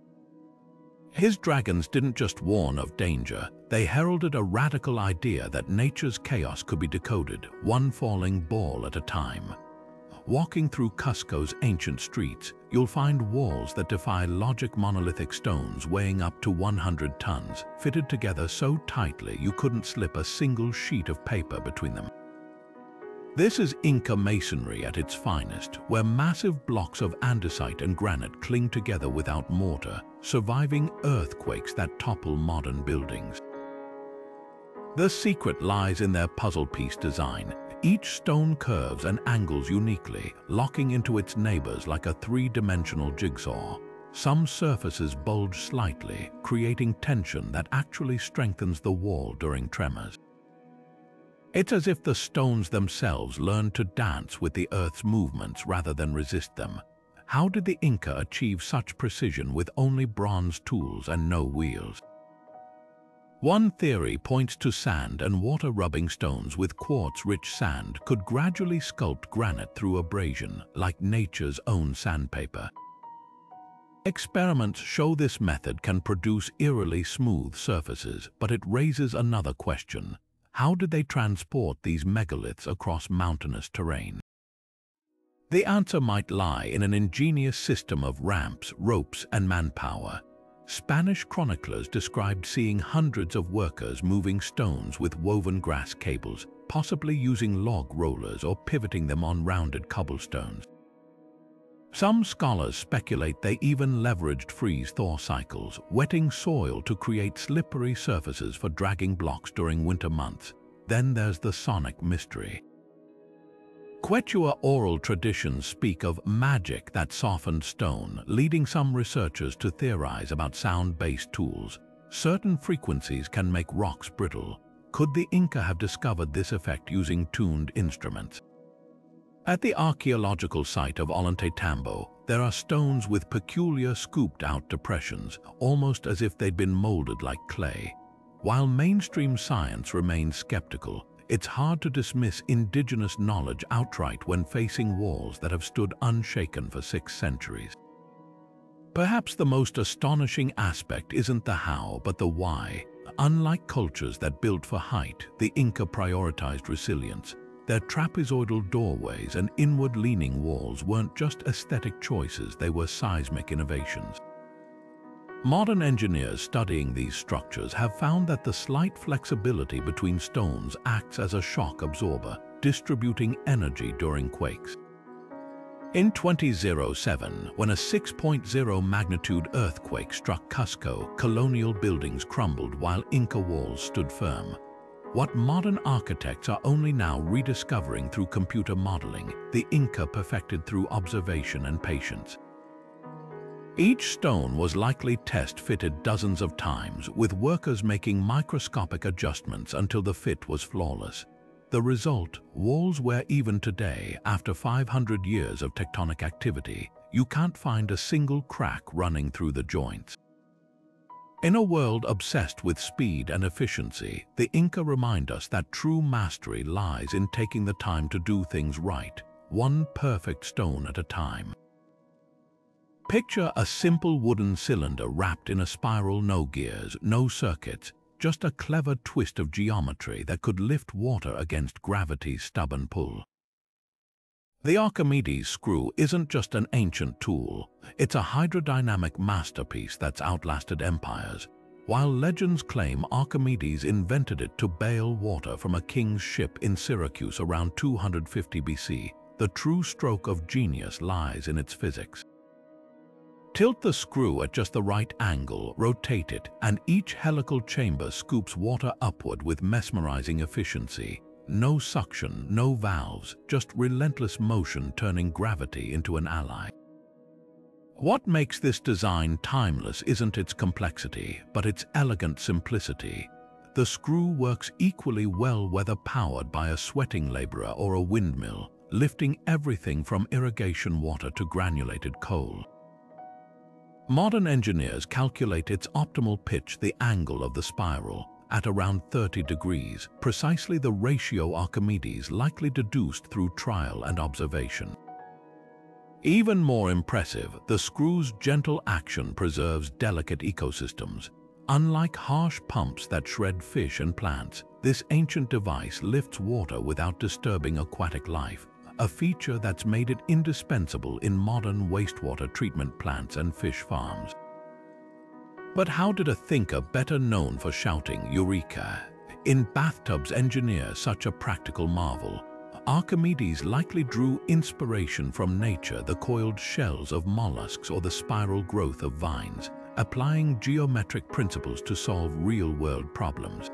His dragons didn't just warn of danger, they heralded a radical idea that nature's chaos could be decoded, one falling ball at a time. Walking through Cusco's ancient streets, you'll find walls that defy logic, monolithic stones weighing up to 100 tons, fitted together so tightly you couldn't slip a single sheet of paper between them. This is Inca masonry at its finest, where massive blocks of andesite and granite cling together without mortar, surviving earthquakes that topple modern buildings. The secret lies in their puzzle piece design. Each stone curves and angles uniquely, locking into its neighbors like a three-dimensional jigsaw. Some surfaces bulge slightly, creating tension that actually strengthens the wall during tremors. It's as if the stones themselves learned to dance with the Earth's movements rather than resist them. How did the Inca achieve such precision with only bronze tools and no wheels? One theory points to sand and water rubbing stones with quartz-rich sand could gradually sculpt granite through abrasion, like nature's own sandpaper. Experiments show this method can produce eerily smooth surfaces, but it raises another question. How did they transport these megaliths across mountainous terrain? The answer might lie in an ingenious system of ramps, ropes, and manpower. Spanish chroniclers described seeing hundreds of workers moving stones with woven grass cables, possibly using log rollers or pivoting them on rounded cobblestones. Some scholars speculate they even leveraged freeze-thaw cycles, wetting soil to create slippery surfaces for dragging blocks during winter months. Then there's the sonic mystery. Quechua oral traditions speak of magic that softened stone, leading some researchers to theorize about sound-based tools. Certain frequencies can make rocks brittle. Could the Inca have discovered this effect using tuned instruments? At the archaeological site of Ollantaytambo, there are stones with peculiar scooped-out depressions, almost as if they'd been molded like clay. While mainstream science remains skeptical, it's hard to dismiss indigenous knowledge outright when facing walls that have stood unshaken for 6 centuries. Perhaps the most astonishing aspect isn't the how, but the why. Unlike cultures that built for height, the Inca prioritized resilience. Their trapezoidal doorways and inward-leaning walls weren't just aesthetic choices, they were seismic innovations. Modern engineers studying these structures have found that the slight flexibility between stones acts as a shock absorber, distributing energy during quakes. In 2007, when a 6.0 magnitude earthquake struck Cusco, colonial buildings crumbled while Inca walls stood firm. What modern architects are only now rediscovering through computer modeling, the Inca perfected through observation and patience. Each stone was likely test-fitted dozens of times, with workers making microscopic adjustments until the fit was flawless. The result, walls where even today, after 500 years of tectonic activity, you can't find a single crack running through the joints. In a world obsessed with speed and efficiency, the Inca remind us that true mastery lies in taking the time to do things right, one perfect stone at a time. Picture a simple wooden cylinder wrapped in a spiral, no gears, no circuits, just a clever twist of geometry that could lift water against gravity's stubborn pull. The Archimedes screw isn't just an ancient tool, it's a hydrodynamic masterpiece that's outlasted empires. While legends claim Archimedes invented it to bail water from a king's ship in Syracuse around 250 BC, the true stroke of genius lies in its physics. Tilt the screw at just the right angle, rotate it, and each helical chamber scoops water upward with mesmerizing efficiency. No suction, no valves, just relentless motion turning gravity into an ally. What makes this design timeless isn't its complexity, but its elegant simplicity. The screw works equally well whether powered by a sweating laborer or a windmill, lifting everything from irrigation water to granulated coal. Modern engineers calculate its optimal pitch, the angle of the spiral, at around 30 degrees, precisely the ratio Archimedes likely deduced through trial and observation. Even more impressive, the screw's gentle action preserves delicate ecosystems. Unlike harsh pumps that shred fish and plants, this ancient device lifts water without disturbing aquatic life, a feature that's made it indispensable in modern wastewater treatment plants and fish farms. But how did a thinker better known for shouting "Eureka" in bathtubs engineer such a practical marvel? Archimedes likely drew inspiration from nature, the coiled shells of mollusks or the spiral growth of vines, applying geometric principles to solve real-world problems.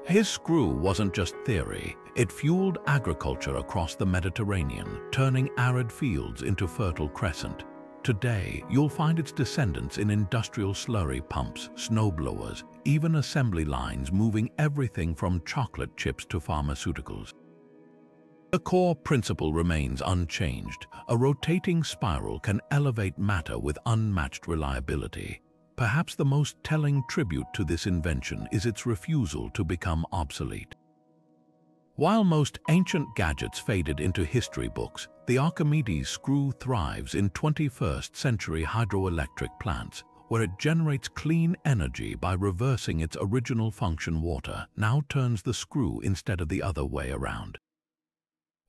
His screw wasn't just theory, it fueled agriculture across the Mediterranean, turning arid fields into fertile crescent. Today, you'll find its descendants in industrial slurry pumps, snowblowers, even assembly lines moving everything from chocolate chips to pharmaceuticals. The core principle remains unchanged. A rotating spiral can elevate matter with unmatched reliability. perhaps the most telling tribute to this invention is its refusal to become obsolete. While most ancient gadgets faded into history books, the Archimedes screw thrives in 21st century hydroelectric plants, where it generates clean energy by reversing its original function. Water now turns the screw instead of the other way around.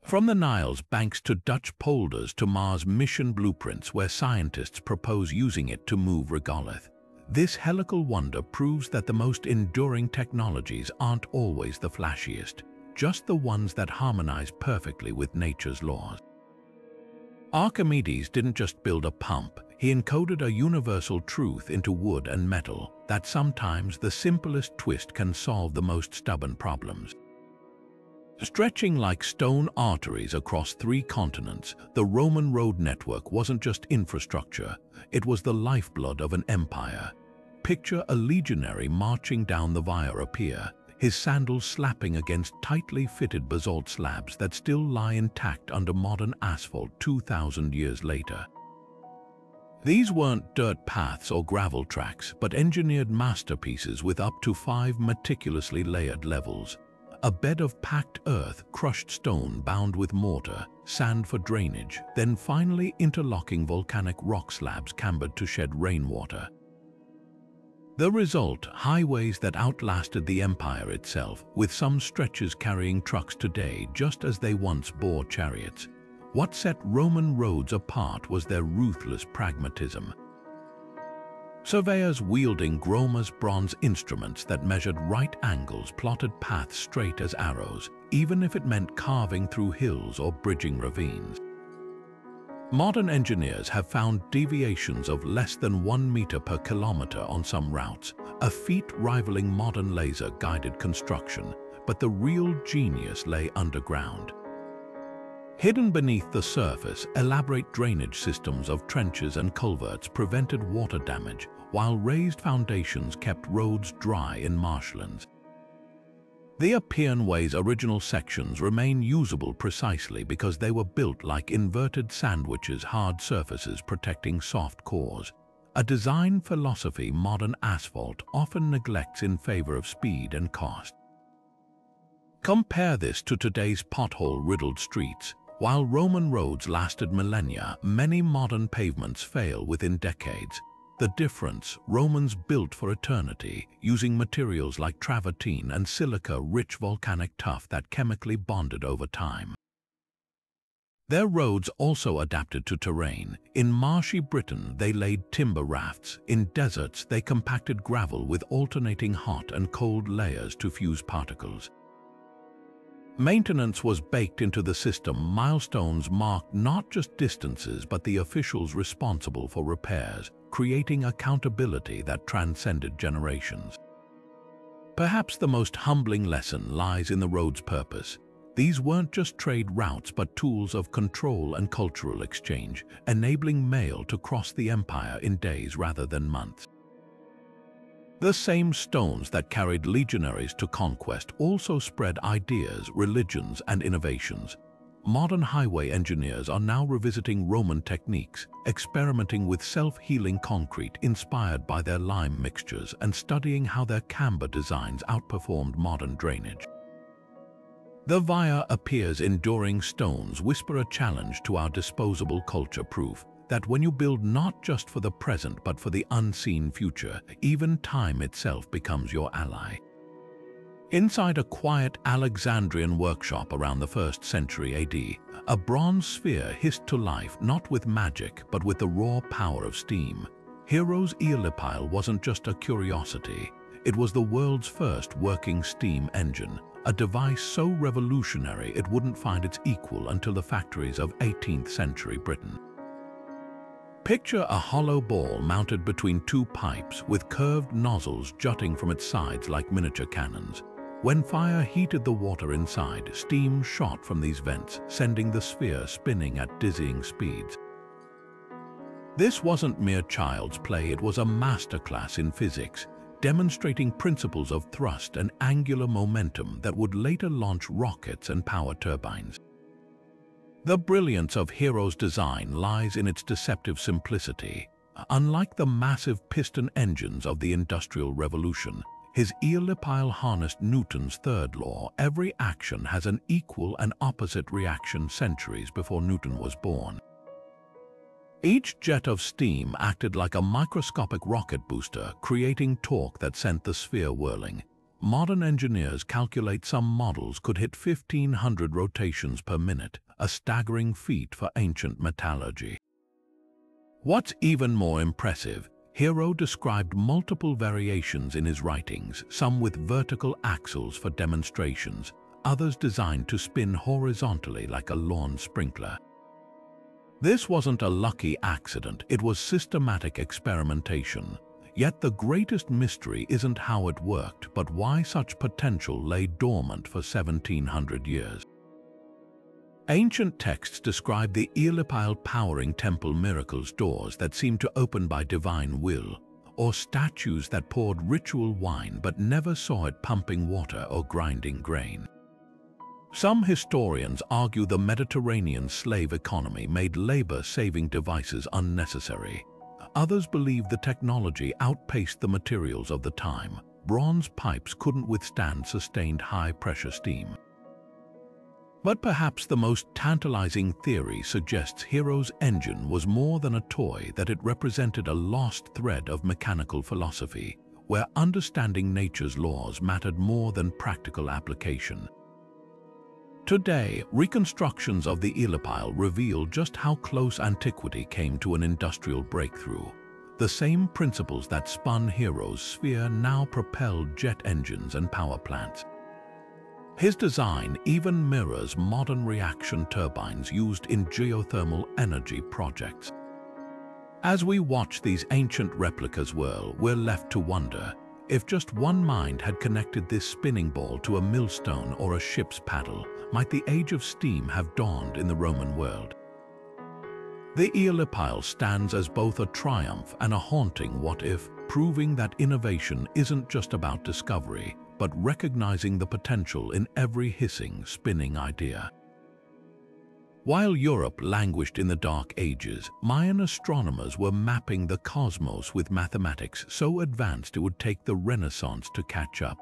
From the Nile's banks to Dutch polders to Mars mission blueprints where scientists propose using it to move regolith, this helical wonder proves that the most enduring technologies aren't always the flashiest, just the ones that harmonize perfectly with nature's laws. Archimedes didn't just build a pump, he encoded a universal truth into wood and metal, that sometimes the simplest twist can solve the most stubborn problems. Stretching like stone arteries across 3 continents, the Roman road network wasn't just infrastructure, it was the lifeblood of an empire. Picture a legionary marching down the Via Appia, his sandals slapping against tightly fitted basalt slabs that still lie intact under modern asphalt 2,000 years later. These weren't dirt paths or gravel tracks, but engineered masterpieces with up to 5 meticulously layered levels. A bed of packed earth, crushed stone bound with mortar, sand for drainage, then finally interlocking volcanic rock slabs cambered to shed rainwater. The result, highways that outlasted the empire itself, with some stretches carrying trucks today just as they once bore chariots. What set Roman roads apart was their ruthless pragmatism. Surveyors wielding Groma's bronze instruments that measured right angles plotted paths straight as arrows, even if it meant carving through hills or bridging ravines. Modern engineers have found deviations of less than 1 meter per kilometer on some routes, a feat rivaling modern laser-guided construction, but the real genius lay underground. Hidden beneath the surface, elaborate drainage systems of trenches and culverts prevented water damage, while raised foundations kept roads dry in marshlands. The Appian Way's original sections remain usable precisely because they were built like inverted sandwiches, hard surfaces protecting soft cores, a design philosophy modern asphalt often neglects in favor of speed and cost. Compare this to today's pothole-riddled streets. While Roman roads lasted millennia, many modern pavements fail within decades. The difference, Romans built for eternity, using materials like travertine and silica-rich volcanic tuff that chemically bonded over time. Their roads also adapted to terrain. In marshy Britain, they laid timber rafts. In deserts, they compacted gravel with alternating hot and cold layers to fuse particles. Maintenance was baked into the system. Milestones marked not just distances but the officials responsible for repairs, creating accountability that transcended generations. Perhaps the most humbling lesson lies in the road's purpose. These weren't just trade routes but tools of control and cultural exchange, enabling mail to cross the empire in days rather than months. The same stones that carried legionaries to conquest also spread ideas, religions, and innovations. Modern highway engineers are now revisiting Roman techniques, experimenting with self-healing concrete inspired by their lime mixtures and studying how their camber designs outperformed modern drainage. The Via Appia's enduring stones whisper a challenge to our disposable culture, proof that when you build not just for the present but for the unseen future, even time itself becomes your ally. Inside a quiet Alexandrian workshop around the 1st century AD, a bronze sphere hissed to life not with magic but with the raw power of steam. Hero's Aeolipile wasn't just a curiosity, it was the world's first working steam engine, a device so revolutionary it wouldn't find its equal until the factories of 18th century Britain. Picture a hollow ball mounted between 2 pipes with curved nozzles jutting from its sides like miniature cannons. When fire heated the water inside, steam shot from these vents, sending the sphere spinning at dizzying speeds. This wasn't mere child's play, it was a masterclass in physics, demonstrating principles of thrust and angular momentum that would later launch rockets and power turbines. The brilliance of Hero's design lies in its deceptive simplicity. Unlike the massive piston engines of the Industrial Revolution, his Aeolipile harnessed Newton's third law: every action has an equal and opposite reaction centuries before Newton was born. Each jet of steam acted like a microscopic rocket booster, creating torque that sent the sphere whirling. Modern engineers calculate some models could hit 1,500 rotations per minute, a staggering feat for ancient metallurgy. What's even more impressive, Hero described multiple variations in his writings, some with vertical axles for demonstrations, others designed to spin horizontally like a lawn sprinkler. This wasn't a lucky accident, it was systematic experimentation. Yet the greatest mystery isn't how it worked, but why such potential lay dormant for 1,700 years. Ancient texts describe the Aeolipile powering temple miracles, doors that seemed to open by divine will, or statues that poured ritual wine but never saw it pumping water or grinding grain. Some historians argue the Mediterranean slave economy made labor-saving devices unnecessary. Others believe the technology outpaced the materials of the time. Bronze pipes couldn't withstand sustained high-pressure steam. But perhaps the most tantalizing theory suggests Hero's engine was more than a toy, that it represented a lost thread of mechanical philosophy, where understanding nature's laws mattered more than practical application. Today, reconstructions of the Elipile reveal just how close antiquity came to an industrial breakthrough. The same principles that spun Hero's sphere now propelled jet engines and power plants. His design even mirrors modern reaction turbines used in geothermal energy projects. As we watch these ancient replicas whirl, we're left to wonder, if just one mind had connected this spinning ball to a millstone or a ship's paddle, might the age of steam have dawned in the Roman world? The Aeolipile stands as both a triumph and a haunting what-if, proving that innovation isn't just about discovery, but recognizing the potential in every hissing, spinning idea. While Europe languished in the Dark Ages, Mayan astronomers were mapping the cosmos with mathematics so advanced it would take the Renaissance to catch up.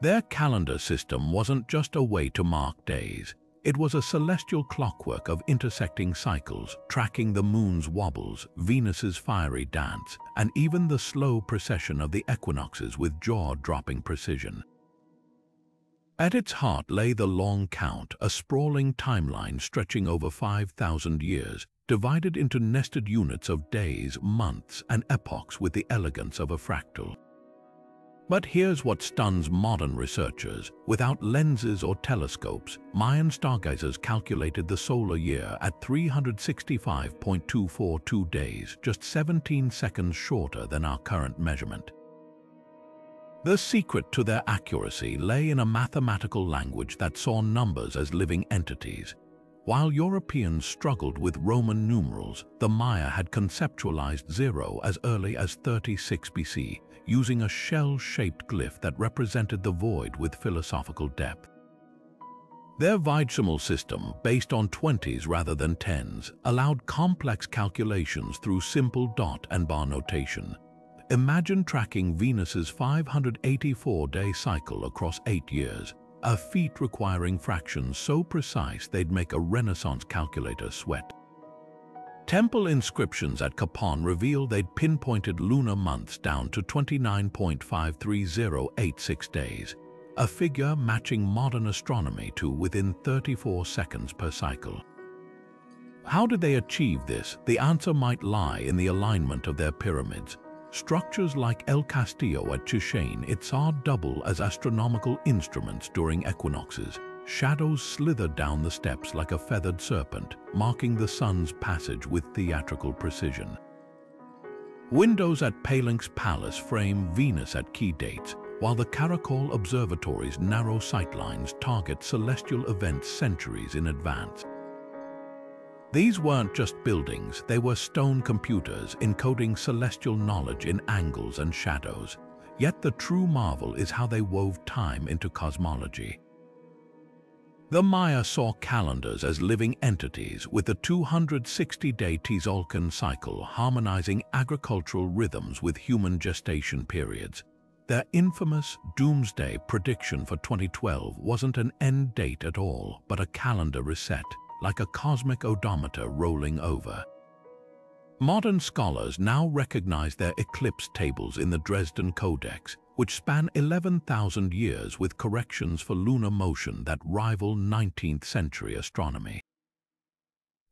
Their calendar system wasn't just a way to mark days. It was a celestial clockwork of intersecting cycles, tracking the moon's wobbles, Venus's fiery dance, and even the slow precession of the equinoxes with jaw-dropping precision. At its heart lay the long count, a sprawling timeline stretching over 5,000 years, divided into nested units of days, months, and epochs with the elegance of a fractal. But here's what stuns modern researchers. Without lenses or telescopes, Mayan stargazers calculated the solar year at 365.242 days, just 17 seconds shorter than our current measurement. The secret to their accuracy lay in a mathematical language that saw numbers as living entities. While Europeans struggled with Roman numerals, the Maya had conceptualized zero as early as 36 BC, using a shell-shaped glyph that represented the void with philosophical depth. Their Vigesimal system, based on 20s rather than 10s, allowed complex calculations through simple dot and bar notation. Imagine tracking Venus's 584-day cycle across 8 years, a feat requiring fractions so precise they'd make a Renaissance calculator sweat. Temple inscriptions at Kapon reveal they'd pinpointed lunar months down to 29.53086 days, a figure matching modern astronomy to within 34 seconds per cycle. How did they achieve this? The answer might lie in the alignment of their pyramids. Structures like El Castillo at Chichen Itzá double as astronomical instruments during equinoxes. Shadows slithered down the steps like a feathered serpent, marking the sun's passage with theatrical precision. Windows at Palinx Palace frame Venus at key dates, while the Caracol Observatory's narrow sightlines target celestial events centuries in advance. These weren't just buildings, they were stone computers encoding celestial knowledge in angles and shadows. Yet the true marvel is how they wove time into cosmology. The Maya saw calendars as living entities with the 260-day Tzolk'in cycle harmonizing agricultural rhythms with human gestation periods. Their infamous doomsday prediction for 2012 wasn't an end date at all, but a calendar reset, like a cosmic odometer rolling over. Modern scholars now recognize their eclipse tables in the Dresden Codex, which span 11,000 years with corrections for lunar motion that rival 19th-century astronomy.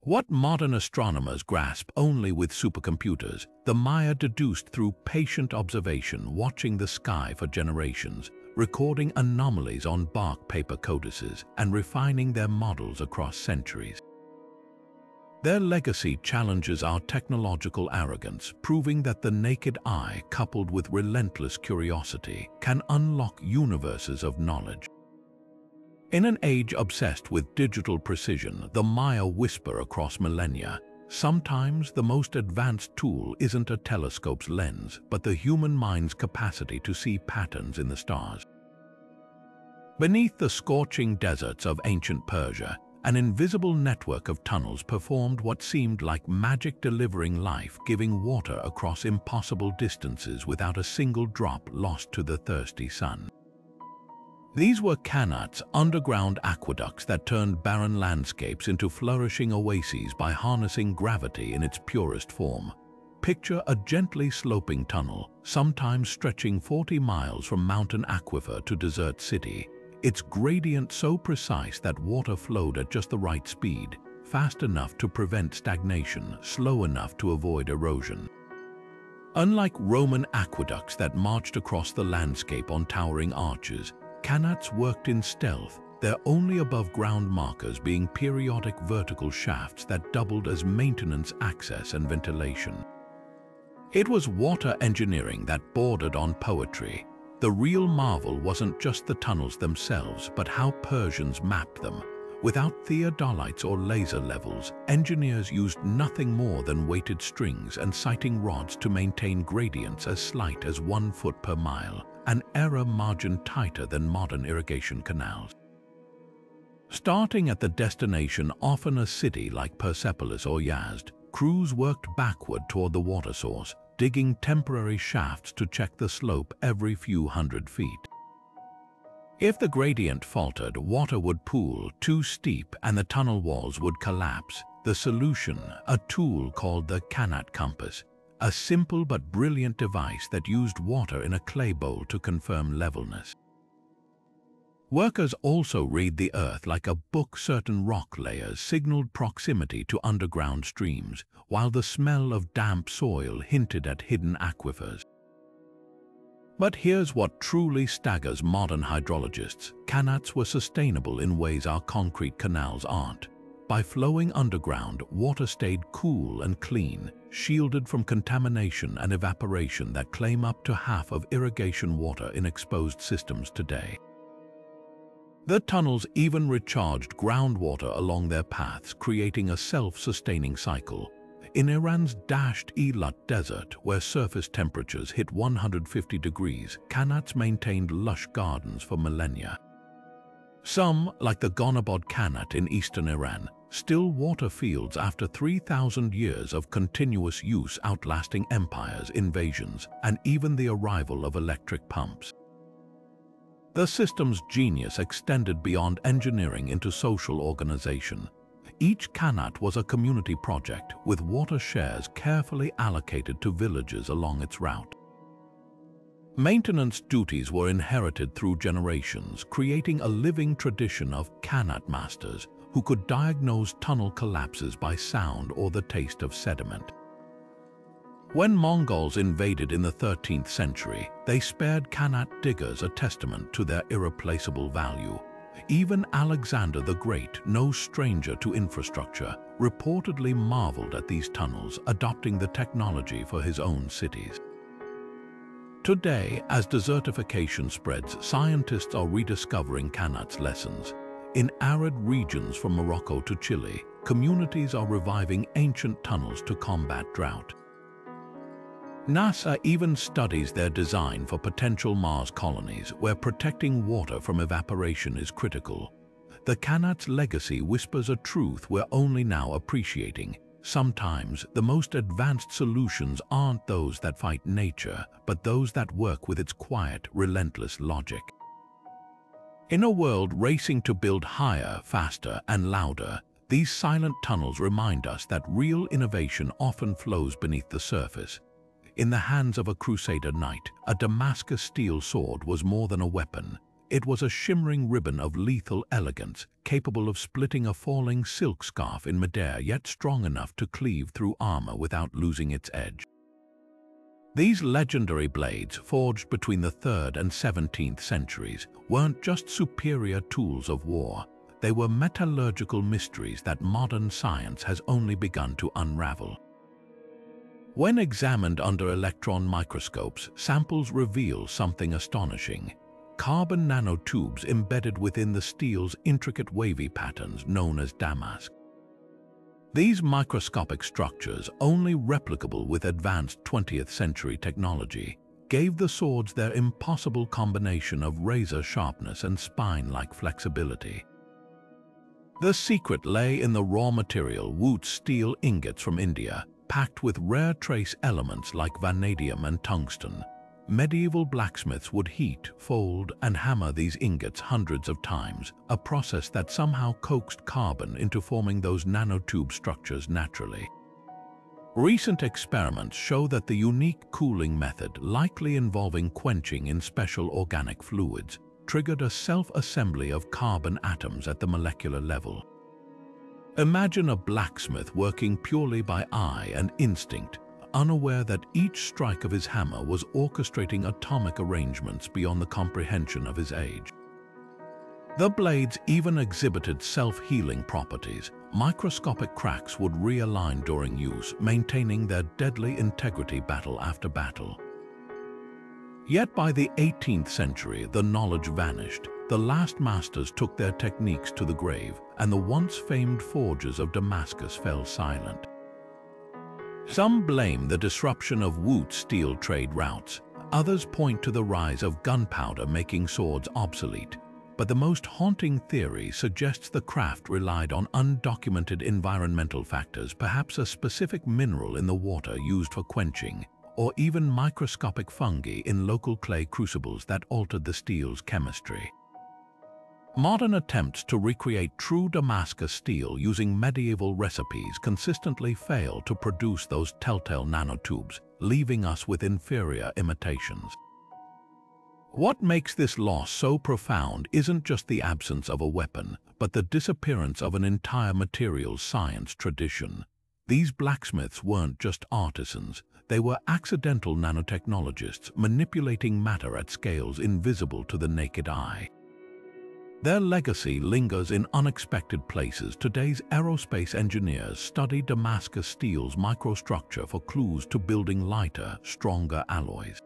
What modern astronomers grasp only with supercomputers, the Maya deduced through patient observation, watching the sky for generations, recording anomalies on bark paper codices, and refining their models across centuries. Their legacy challenges our technological arrogance, proving that the naked eye, coupled with relentless curiosity, can unlock universes of knowledge. In an age obsessed with digital precision, the Maya whisper across millennia. Sometimes the most advanced tool isn't a telescope's lens, but the human mind's capacity to see patterns in the stars. Beneath the scorching deserts of ancient Persia, an invisible network of tunnels performed what seemed like magic, delivering life, giving water across impossible distances without a single drop lost to the thirsty sun. These were Qanats, underground aqueducts that turned barren landscapes into flourishing oases by harnessing gravity in its purest form. Picture a gently sloping tunnel, sometimes stretching 40 miles from mountain aquifer to desert city, its gradient so precise that water flowed at just the right speed, fast enough to prevent stagnation, slow enough to avoid erosion. Unlike Roman aqueducts that marched across the landscape on towering arches, Qanats worked in stealth, their only above-ground markers being periodic vertical shafts that doubled as maintenance, access, and ventilation. It was water engineering that bordered on poetry. The real marvel wasn't just the tunnels themselves, but how Persians mapped them. Without theodolites or laser levels, engineers used nothing more than weighted strings and sighting rods to maintain gradients as slight as 1 foot per mile, an error margin tighter than modern irrigation canals. Starting at the destination, often a city like Persepolis or Yazd, crews worked backward toward the water source, digging temporary shafts to check the slope every few hundred feet. If the gradient faltered, water would pool too steep and the tunnel walls would collapse. The solution, a tool called the Qanat compass, a simple but brilliant device that used water in a clay bowl to confirm levelness. Workers also read the earth like a book. Certain rock layers signaled proximity to underground streams, while the smell of damp soil hinted at hidden aquifers. But here's what truly staggers modern hydrologists. Qanats were sustainable in ways our concrete canals aren't. By flowing underground, water stayed cool and clean, shielded from contamination and evaporation that claim up to half of irrigation water in exposed systems today. The tunnels even recharged groundwater along their paths, creating a self-sustaining cycle. In Iran's dashed Eilat Desert, where surface temperatures hit 150 degrees, Qanats maintained lush gardens for millennia. Some, like the Gonabad Qanat in eastern Iran, still water fields after 3,000 years of continuous use, outlasting empires, invasions, and even the arrival of electric pumps. The system's genius extended beyond engineering into social organization. Each Qanat was a community project, with water shares carefully allocated to villages along its route. Maintenance duties were inherited through generations, creating a living tradition of Qanat masters who could diagnose tunnel collapses by sound or the taste of sediment. When Mongols invaded in the 13th century, they spared Qanat diggers, a testament to their irreplaceable value. Even Alexander the Great, no stranger to infrastructure, reportedly marveled at these tunnels, adopting the technology for his own cities. Today, as desertification spreads, scientists are rediscovering Qanat's lessons. In arid regions from Morocco to Chile, communities are reviving ancient tunnels to combat drought. NASA even studies their design for potential Mars colonies, where protecting water from evaporation is critical. The Qanats' legacy whispers a truth we're only now appreciating. Sometimes the most advanced solutions aren't those that fight nature, but those that work with its quiet, relentless logic. In a world racing to build higher, faster, and louder, these silent tunnels remind us that real innovation often flows beneath the surface. In the hands of a crusader knight, a Damascus steel sword was more than a weapon. It was a shimmering ribbon of lethal elegance, capable of splitting a falling silk scarf in midair, yet strong enough to cleave through armor without losing its edge. These legendary blades, forged between the 3rd and 17th centuries, weren't just superior tools of war. They were metallurgical mysteries that modern science has only begun to unravel. When examined under electron microscopes, samples reveal something astonishing. Carbon nanotubes embedded within the steel's intricate wavy patterns known as Damascus. These microscopic structures, only replicable with advanced 20th century technology, gave the swords their impossible combination of razor sharpness and spine-like flexibility. The secret lay in the raw material, wootz steel ingots from India, packed with rare trace elements like vanadium and tungsten. Medieval blacksmiths would heat, fold, and hammer these ingots hundreds of times, a process that somehow coaxed carbon into forming those nanotube structures naturally. Recent experiments show that the unique cooling method, likely involving quenching in special organic fluids, triggered a self-assembly of carbon atoms at the molecular level. Imagine a blacksmith working purely by eye and instinct, unaware that each strike of his hammer was orchestrating atomic arrangements beyond the comprehension of his age. The blades even exhibited self-healing properties. Microscopic cracks would realign during use, maintaining their deadly integrity battle after battle. Yet by the 18th century, the knowledge vanished. The last masters took their techniques to the grave, and the once famed forgers of Damascus fell silent. Some blame the disruption of wootz steel trade routes. Others point to the rise of gunpowder making swords obsolete. But the most haunting theory suggests the craft relied on undocumented environmental factors, perhaps a specific mineral in the water used for quenching, or even microscopic fungi in local clay crucibles that altered the steel's chemistry. Modern attempts to recreate true Damascus steel using medieval recipes consistently fail to produce those telltale nanotubes, leaving us with inferior imitations. What makes this loss so profound isn't just the absence of a weapon, but the disappearance of an entire materials science tradition. These blacksmiths weren't just artisans, they were accidental nanotechnologists manipulating matter at scales invisible to the naked eye. Their legacy lingers in unexpected places. Today's aerospace engineers study Damascus steel's microstructure for clues to building lighter, stronger alloys.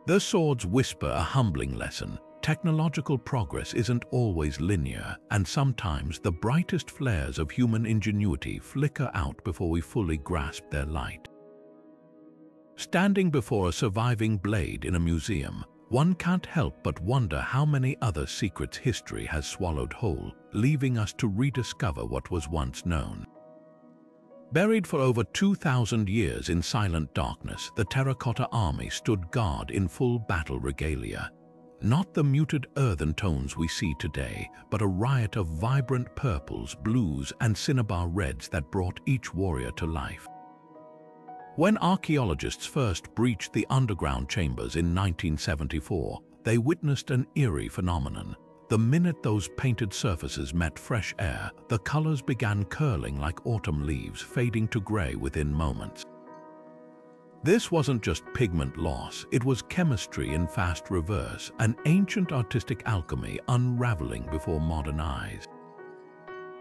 Their swords whisper a humbling lesson. Technological progress isn't always linear, and sometimes the brightest flares of human ingenuity flicker out before we fully grasp their light. Standing before a surviving blade in a museum, one can't help but wonder how many other secrets history has swallowed whole, leaving us to rediscover what was once known. Buried for over 2,000 years in silent darkness, the Terracotta army stood guard in full battle regalia. Not the muted earthen tones we see today, but a riot of vibrant purples, blues, and cinnabar reds that brought each warrior to life. When archaeologists first breached the underground chambers in 1974, they witnessed an eerie phenomenon. The minute those painted surfaces met fresh air, the colors began curling like autumn leaves, fading to gray within moments. This wasn't just pigment loss, it was chemistry in fast reverse, an ancient artistic alchemy unraveling before modern eyes.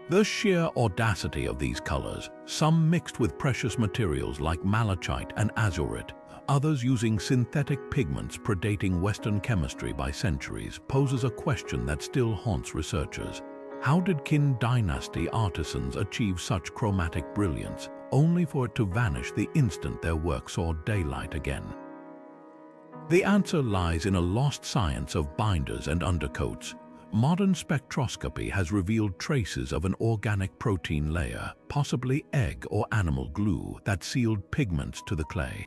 The sheer audacity of these colors, some mixed with precious materials like malachite and azurite, others using synthetic pigments predating Western chemistry by centuries, poses a question that still haunts researchers. How did Qin dynasty artisans achieve such chromatic brilliance, only for it to vanish the instant their work saw daylight again? The answer lies in a lost science of binders and undercoats. modern spectroscopy has revealed traces of an organic protein layer, possibly egg or animal glue, that sealed pigments to the clay.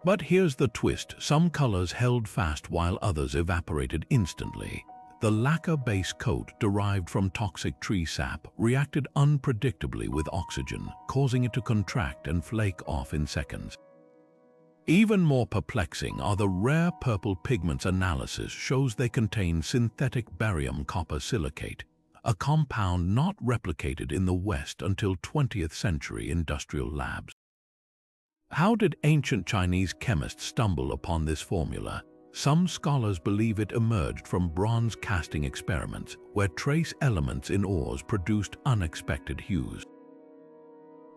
But here's the twist: some colors held fast while others evaporated instantly. The lacquer base coat, derived from toxic tree sap, reacted unpredictably with oxygen, causing it to contract and flake off in seconds. Even more perplexing are the rare purple pigments. Analysis shows they contain synthetic barium copper silicate, a compound not replicated in the West until 20th century industrial labs. How did ancient Chinese chemists stumble upon this formula? Some scholars believe it emerged from bronze casting experiments, where trace elements in ores produced unexpected hues.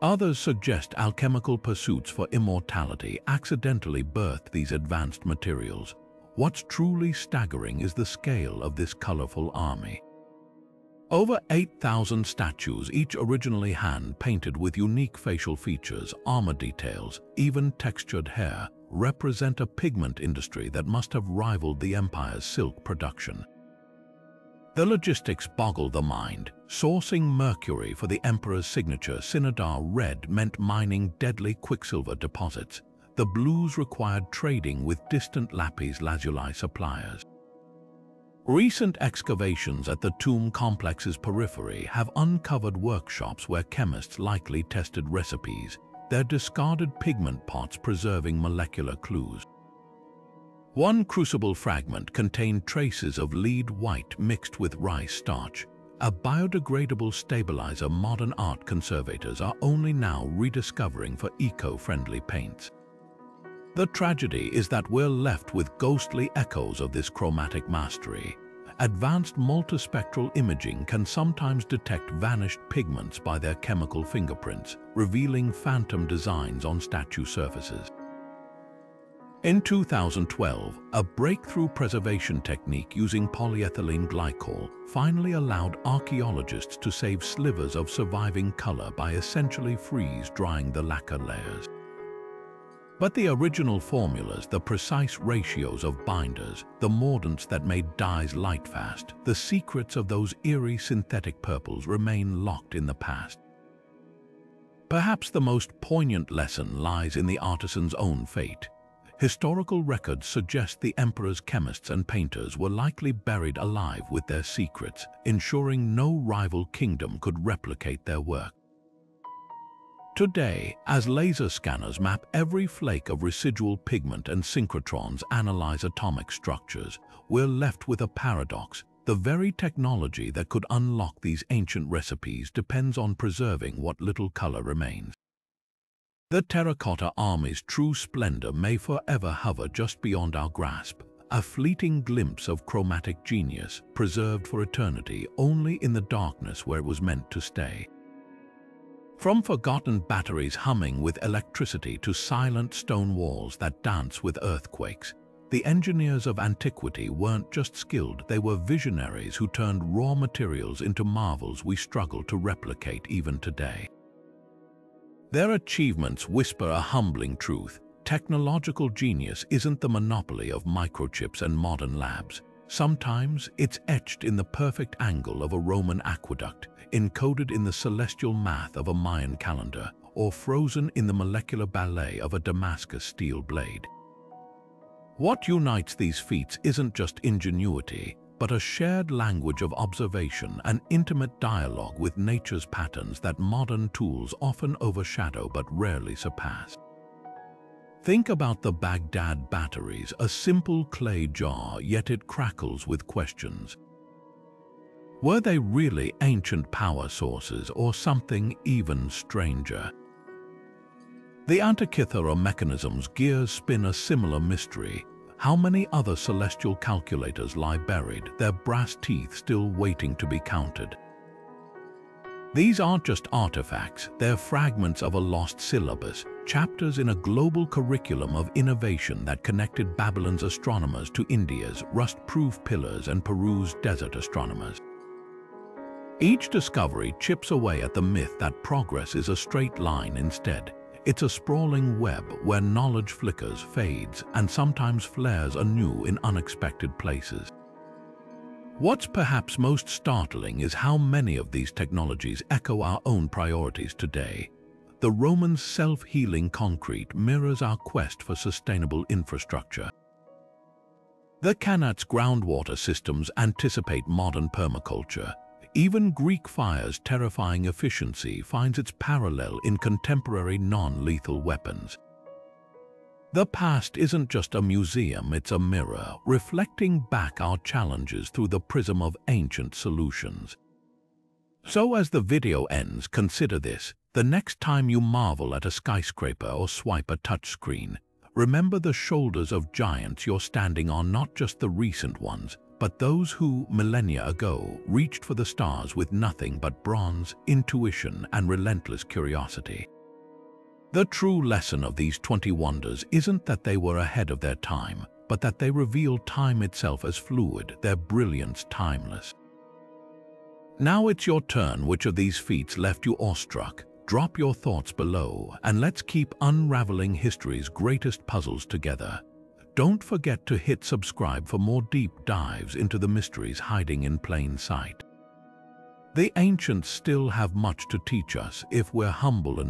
Others suggest alchemical pursuits for immortality accidentally birthed these advanced materials. What's truly staggering is the scale of this colorful army. Over 8,000 statues, each originally hand-painted with unique facial features, armor details, even textured hair, represent a pigment industry that must have rivaled the empire's silk production. The logistics boggle the mind. Sourcing mercury for the emperor's signature Sinadar red meant mining deadly quicksilver deposits. The blues required trading with distant lapis lazuli suppliers. Recent excavations at the tomb complex's periphery have uncovered workshops where chemists likely tested recipes, their discarded pigment pots preserving molecular clues. One crucible fragment contained traces of lead white mixed with rice starch, a biodegradable stabilizer modern art conservators are only now rediscovering for eco-friendly paints. The tragedy is that we're left with ghostly echoes of this chromatic mastery. Advanced multispectral imaging can sometimes detect vanished pigments by their chemical fingerprints, revealing phantom designs on statue surfaces. In 2012, a breakthrough preservation technique using polyethylene glycol finally allowed archaeologists to save slivers of surviving color by essentially freeze-drying the lacquer layers. But the original formulas, the precise ratios of binders, the mordants that made dyes light-fast, the secrets of those eerie synthetic purples remain locked in the past. Perhaps the most poignant lesson lies in the artisan's own fate. Historical records suggest the emperor's chemists and painters were likely buried alive with their secrets, ensuring no rival kingdom could replicate their work. Today, as laser scanners map every flake of residual pigment and synchrotrons analyze atomic structures, we're left with a paradox. The very technology that could unlock these ancient recipes depends on preserving what little color remains. The terracotta army's true splendor may forever hover just beyond our grasp, a fleeting glimpse of chromatic genius preserved for eternity only in the darkness where it was meant to stay. From forgotten batteries humming with electricity to silent stone walls that dance with earthquakes, the engineers of antiquity weren't just skilled, they were visionaries who turned raw materials into marvels we struggle to replicate even today. Their achievements whisper a humbling truth. Technological genius isn't the monopoly of microchips and modern labs. Sometimes it's etched in the perfect angle of a Roman aqueduct, encoded in the celestial math of a Mayan calendar, or frozen in the molecular ballet of a Damascus steel blade. What unites these feats isn't just ingenuity, but a shared language of observation, an intimate dialogue with nature's patterns that modern tools often overshadow but rarely surpass. Think about the Baghdad Batteries, a simple clay jar, yet it crackles with questions. Were they really ancient power sources or something even stranger? The Antikythera Mechanism's gears spin a similar mystery. How many other celestial calculators lie buried, their brass teeth still waiting to be counted? These aren't just artifacts, they're fragments of a lost syllabus, chapters in a global curriculum of innovation that connected Babylon's astronomers to India's rust-proof pillars and Peru's desert astronomers. Each discovery chips away at the myth that progress is a straight line instead. It's a sprawling web where knowledge flickers, fades, and sometimes flares anew in unexpected places. What's perhaps most startling is how many of these technologies echo our own priorities today. The Romans' self-healing concrete mirrors our quest for sustainable infrastructure. The Qanats' groundwater systems anticipate modern permaculture. Even Greek fire's terrifying efficiency finds its parallel in contemporary non-lethal weapons. The past isn't just a museum, it's a mirror, reflecting back our challenges through the prism of ancient solutions. So as the video ends, consider this. The next time you marvel at a skyscraper or swipe a touchscreen, remember the shoulders of giants you're standing on, not just the recent ones, but those who, millennia ago, reached for the stars with nothing but bronze, intuition, and relentless curiosity. The true lesson of these 20 wonders isn't that they were ahead of their time, but that they reveal time itself as fluid, their brilliance timeless. Now it's your turn. Which of these feats left you awestruck? Drop your thoughts below, and let's keep unraveling history's greatest puzzles together. Don't forget to hit subscribe for more deep dives into the mysteries hiding in plain sight. The ancients still have much to teach us if we're humble enough